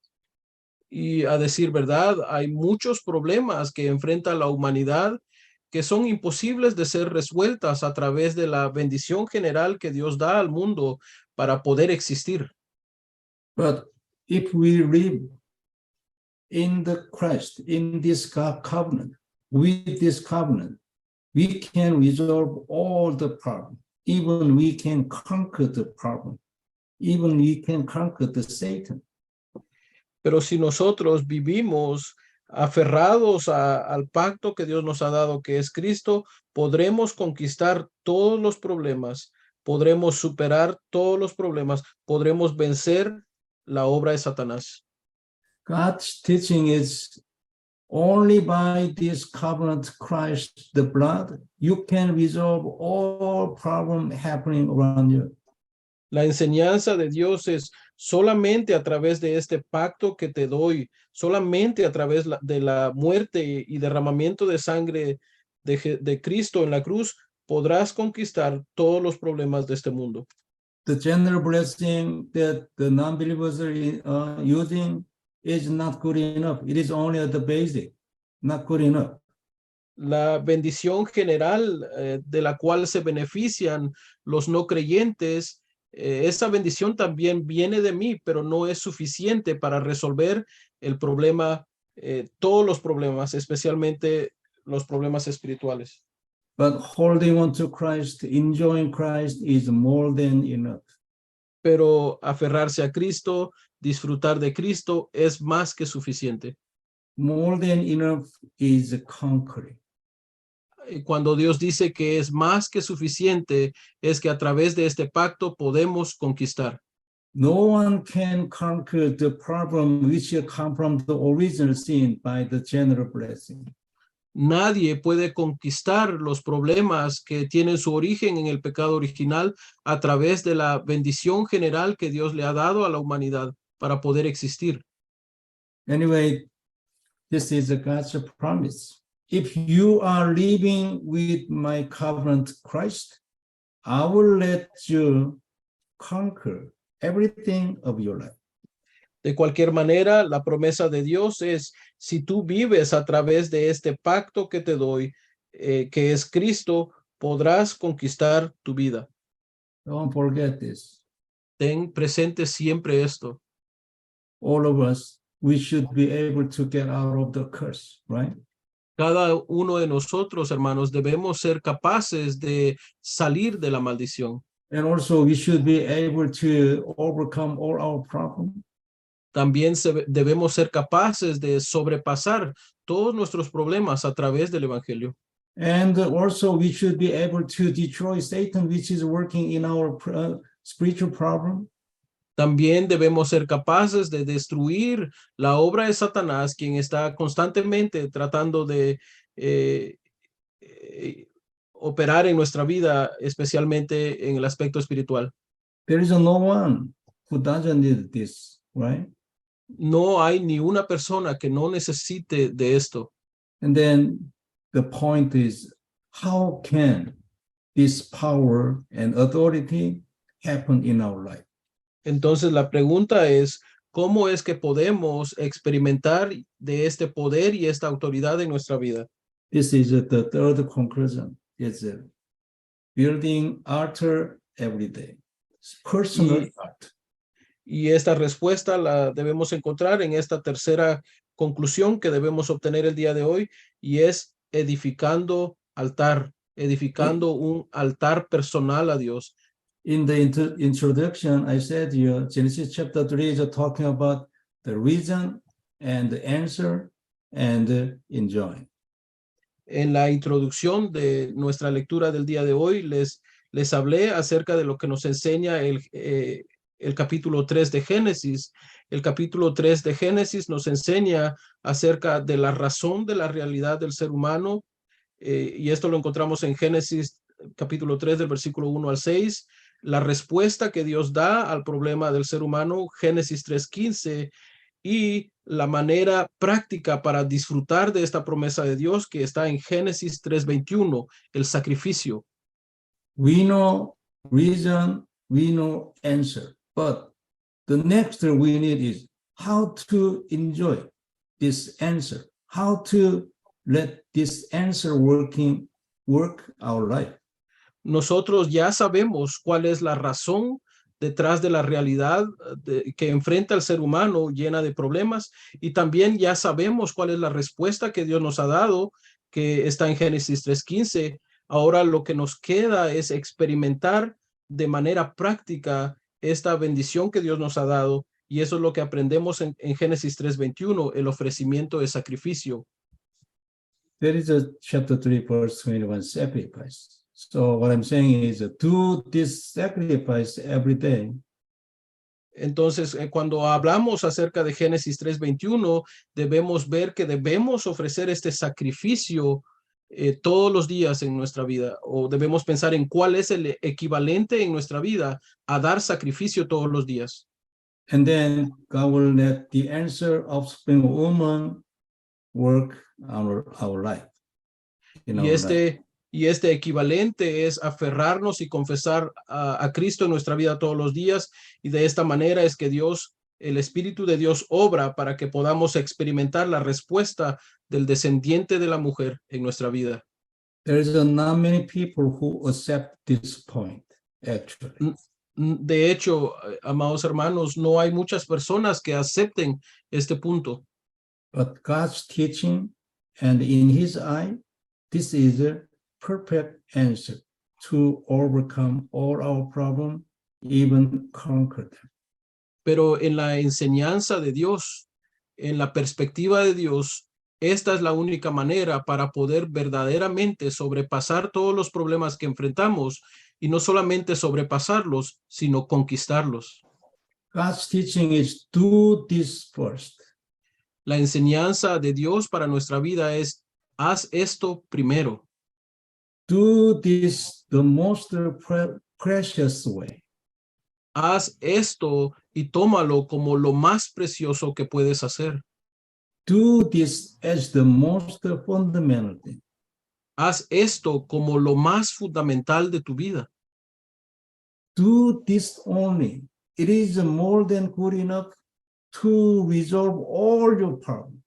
Y a decir verdad, hay muchos problemas que enfrenta la humanidad que son imposibles de ser resueltas a través de la bendición general que Dios da al mundo para poder existir. But if we live in the Christ, in this covenant, with this covenant, we can resolve all the problems. Even we can conquer the problem. Even we can conquer the Satan. Pero si nosotros vivimos aferrados al pacto que Dios nos ha dado, que es Cristo, podremos conquistar todos los problemas, podremos superar todos los problemas, podremos vencer la obra de Satanás. God's teaching is only by this covenant Christ, the blood, you can resolve all problems happening around you. La enseñanza de Dios es solamente a través de este pacto que te doy, solamente a través de la muerte y derramamiento de sangre de Cristo en la cruz, podrás conquistar todos los problemas de este mundo. The general blessing that the non-believers are using is not good enough. It is only the basic, not good enough. La bendición general de la cual se benefician los no creyentes, esa bendición también viene de mí, pero no es suficiente para resolver el problema, todos los problemas, especialmente los problemas espirituales. But holding on to Christ, enjoying Christ is more than enough. Pero aferrarse a Cristo, disfrutar de Cristo es más que suficiente. More than enough is conquering. Cuando Dios dice que es más que suficiente, es que a través de este pacto podemos conquistar. No one can conquer the problem which come from the original sin by the general blessing. Nadie puede conquistar los problemas que tienen su origen en el pecado original a través de la bendición general que Dios le ha dado a la humanidad para poder existir. Anyway, this is God's promise. If you are living with my covenant Christ, I will let you conquer everything of your life. De cualquier manera, la promesa de Dios es, si tú vives a través de este pacto que te doy, que es Cristo, podrás conquistar tu vida. Don't forget this. Ten presente siempre esto. All of us, we should be able to get out of the curse, right? Cada uno de nosotros, hermanos, debemos ser capaces de salir de la maldición. And also we should be able to overcome all our problems. También debemos ser capaces de sobrepasar todos nuestros problemas a través del Evangelio. And also we should be able to destroy Satan, which is working in our spiritual problem. También debemos ser capaces de destruir la obra de Satanás, quien está constantemente tratando de operar en nuestra vida, especialmente en el aspecto espiritual. There is no one who doesn't need this, right? No hay ni una persona que no necesite de esto. And then the point is, how can this power and authority happen in our life? Entonces la pregunta es, ¿cómo es que podemos experimentar de este poder y esta autoridad en nuestra vida? This is the third conclusion. It's building altar every day. Personal altar. Y esta respuesta la debemos encontrar en esta tercera conclusión que debemos obtener el día de hoy, y es edificando un altar personal a Dios. In the introduction, I said Genesis chapter 3 is talking about the reason and the answer and enjoy. En la introducción de nuestra lectura del día de hoy, les hablé acerca de lo que nos enseña el capítulo 3 de Génesis. El capítulo 3 de Génesis nos enseña acerca de la razón de la realidad del ser humano, y esto lo encontramos en Génesis capítulo 3 del versículo 1 al 6, la respuesta que Dios da al problema del ser humano, Génesis 3:15, y la manera práctica para disfrutar de esta promesa de Dios que está en Génesis 3:21, el sacrificio. We know reason, we know answer, but the next we need is how to enjoy this answer, how to let this answer work our life. Nosotros ya sabemos cuál es la razón detrás de la realidad que enfrenta el ser humano llena de problemas, y también ya sabemos cuál es la respuesta que Dios nos ha dado, que está en Génesis 3:15. Ahora lo que nos queda es experimentar de manera práctica esta bendición que Dios nos ha dado, y eso es lo que aprendemos en Génesis 3:21, el ofrecimiento de sacrificio. There is a chapter 3, verse 21, sacrifice. So what I'm saying is do this sacrifice every day. Entonces, cuando hablamos acerca de Génesis 3:21, debemos ver que debemos ofrecer este sacrificio todos los días en nuestra vida, o debemos pensar en cuál es el equivalente en nuestra vida a dar sacrificio todos los días. And then God will let the answer of spring woman work our life. Y este equivalente es aferrarnos y confesar a Cristo en nuestra vida todos los días, y de esta manera es que Dios, el Espíritu de Dios, obra para que podamos experimentar la respuesta del descendiente de la mujer en nuestra vida. There is not many people who accept this point, actually. De hecho, amados hermanos, no hay muchas personas que acepten este punto. But God's teaching, and in His eye, this is a perfect answer to overcome all our problems, even conquer them. Pero en la enseñanza de Dios, en la perspectiva de Dios, esta es la única manera para poder verdaderamente sobrepasar todos los problemas que enfrentamos, y no solamente sobrepasarlos, sino conquistarlos. God's teaching is do this first. La enseñanza de Dios para nuestra vida es: haz esto primero. Do this the most precious way. Haz esto y tómalo como lo más precioso que puedes hacer. Do this as the most fundamental thing. Haz esto como lo más fundamental de tu vida. Do this only. It is more than good enough to resolve all your problems.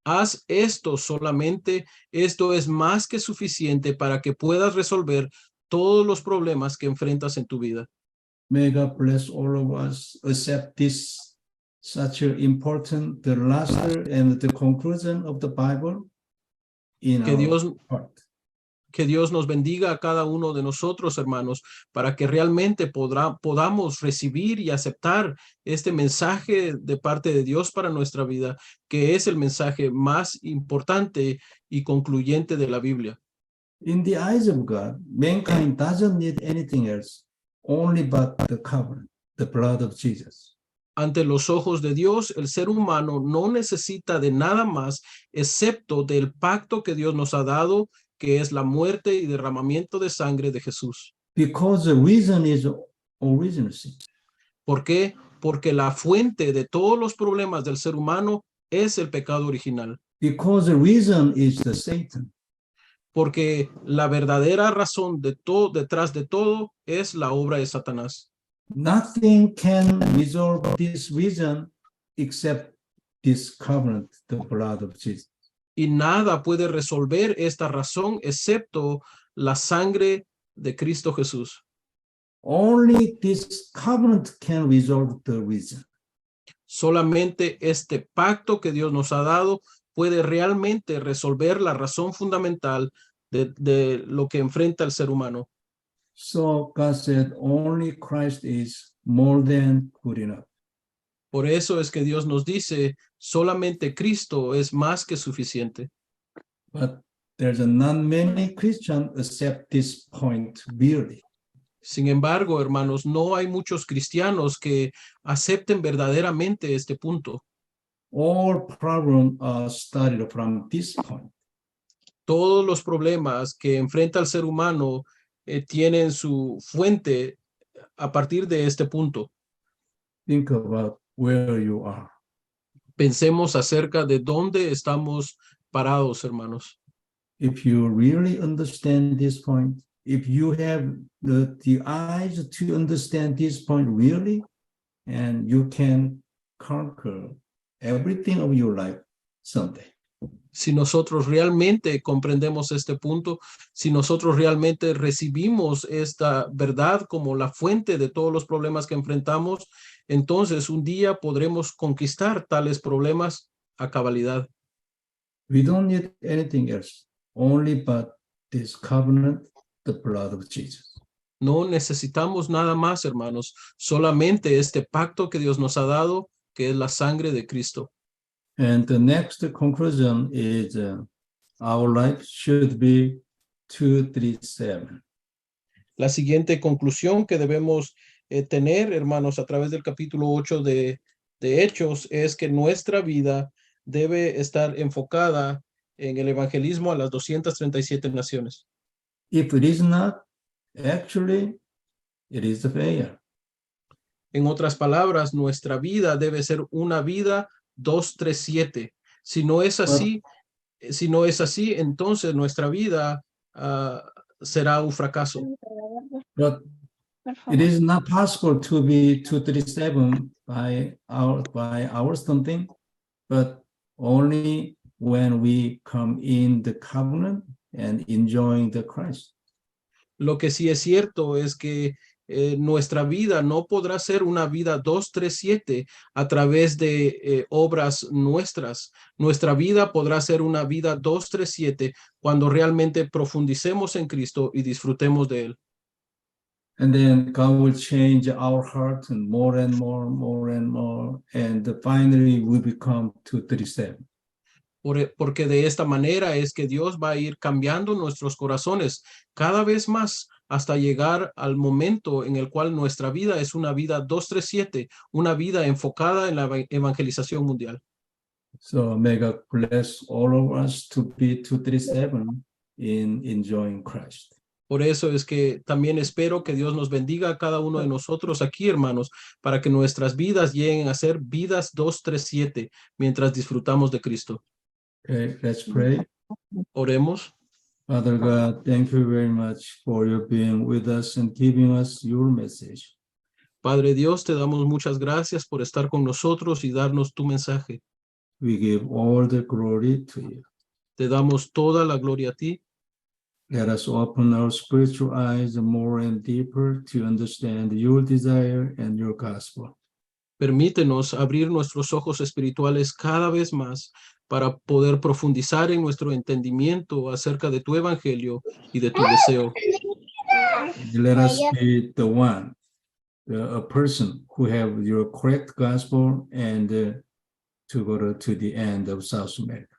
Haz esto solamente. Esto es más que suficiente para que puedas resolver todos los problemas que enfrentas en tu vida. May God bless all of us. Accept this such an important, the last and the conclusion of the Bible in our heart. Que Dios nos bendiga a cada uno de nosotros, hermanos, para que realmente podamos recibir y aceptar este mensaje de parte de Dios para nuestra vida, que es el mensaje más importante y concluyente de la Biblia. In the eyes of God, mankind doesn't need anything else, only but the covenant, the blood of Jesus. Ante los ojos de Dios, el ser humano no necesita de nada más excepto del pacto que Dios nos ha dado, que es la muerte y derramamiento de sangre de Jesús. Because the reason is original sin. ¿Por qué? Porque la fuente de todos los problemas del ser humano es el pecado original. Because the reason is the Satan. porque la verdadera razón de todo, detrás de todo, es la obra de Satanás. Nothing can resolve this reason except this covenant, the blood of Jesus. Y nada puede resolver esta razón excepto la sangre de Cristo Jesús. Only this covenant can resolve the reason. Solamente este pacto que Dios nos ha dado puede realmente resolver la razón fundamental de lo que enfrenta el ser humano. So God said only Christ is more than good enough. Por eso es que Dios nos dice, solamente Cristo es más que suficiente. But there's not many Christians accept this point really. Sin embargo, hermanos, no hay muchos cristianos que acepten verdaderamente este punto. All problems are started from this point. Todos los problemas que enfrenta el ser humano tienen su fuente a partir de este punto. Think about where you are. Pensemos acerca de dónde estamos parados, hermanos. If you really understand this point, if you have the eyes to understand this point really, and you can conquer everything of your life someday. Si nosotros realmente comprendemos este punto, si nosotros realmente recibimos esta verdad como la fuente de todos los problemas que enfrentamos, entonces un día podremos conquistar tales problemas a cabalidad. We don't need anything else, only but this covenant, the blood of Jesus. No necesitamos nada más, hermanos, solamente este pacto que Dios nos ha dado, que es la sangre de Cristo. And the next conclusion is our life should be 237. La siguiente conclusión que debemos tener, hermanos, a través del capítulo 8 de Hechos, es que nuestra vida debe estar enfocada en el evangelismo a las 237 naciones. If it is not, actually, it is a failure. En otras palabras, nuestra vida debe ser una vida 237. Si no es así, entonces nuestra vida será un fracaso. But it is not possible to be 237 by our something, but only when we come in the covenant and enjoying the Christ. Lo que sí es cierto es que nuestra vida no podrá ser una vida 237 a través de obras nuestras. Nuestra vida podrá ser una vida 237 cuando realmente profundicemos en Cristo y disfrutemos de Él. And then God will change our heart and more and more, more and more, and finally we become 237. Porque de esta manera es que Dios va a ir cambiando nuestros corazones cada vez más hasta llegar al momento en el cual nuestra vida es una vida 237, una vida enfocada en la evangelización mundial. So may God bless all of us to be 237 in enjoying Christ. Por eso es que también espero que Dios nos bendiga a cada uno de nosotros aquí, hermanos, para que nuestras vidas lleguen a ser vidas 237 mientras disfrutamos de Cristo. Okay, let's pray. Oremos. Father God, thank you very much for your being with us and giving us your message. Padre Dios, te damos muchas gracias por estar con nosotros y darnos tu mensaje. We give all the glory to you. Te damos toda la gloria a ti. Let us open our spiritual eyes more and deeper to understand your desire and your gospel. Permítenos abrir nuestros ojos espirituales cada vez más para poder profundizar en nuestro entendimiento acerca de tu evangelio y de tu deseo. Let us be the one, a person who have your correct gospel and to go to the end of South America.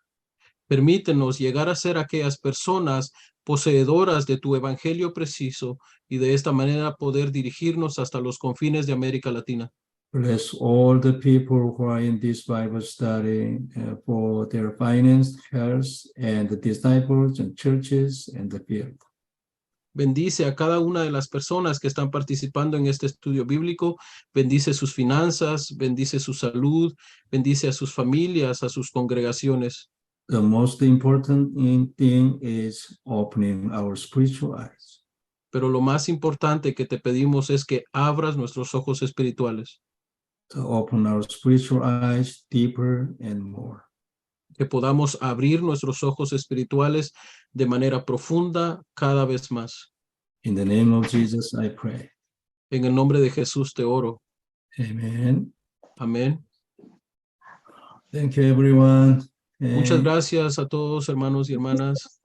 Permítenos llegar a ser aquellas personas poseedoras de tu evangelio preciso y de esta manera poder dirigirnos hasta los confines de América Latina. Bless all the people who are in this Bible study for their finance, health, and the disciples and churches and the field. Bendice a cada una de las personas que están participando en este estudio bíblico. Bendice sus finanzas, bendice su salud, bendice a sus familias, a sus congregaciones. the most important thing is opening our spiritual eyes. Pero lo más importante que te pedimos es que abras nuestros ojos espirituales, To open our spiritual eyes deeper and more. que podamos abrir nuestros ojos espirituales de manera profunda cada vez más. In the name of Jesus, I pray. En el nombre de Jesús te oro. Amen. Amén. Thank you, everyone. Muchas And, gracias a todos, hermanos y hermanas.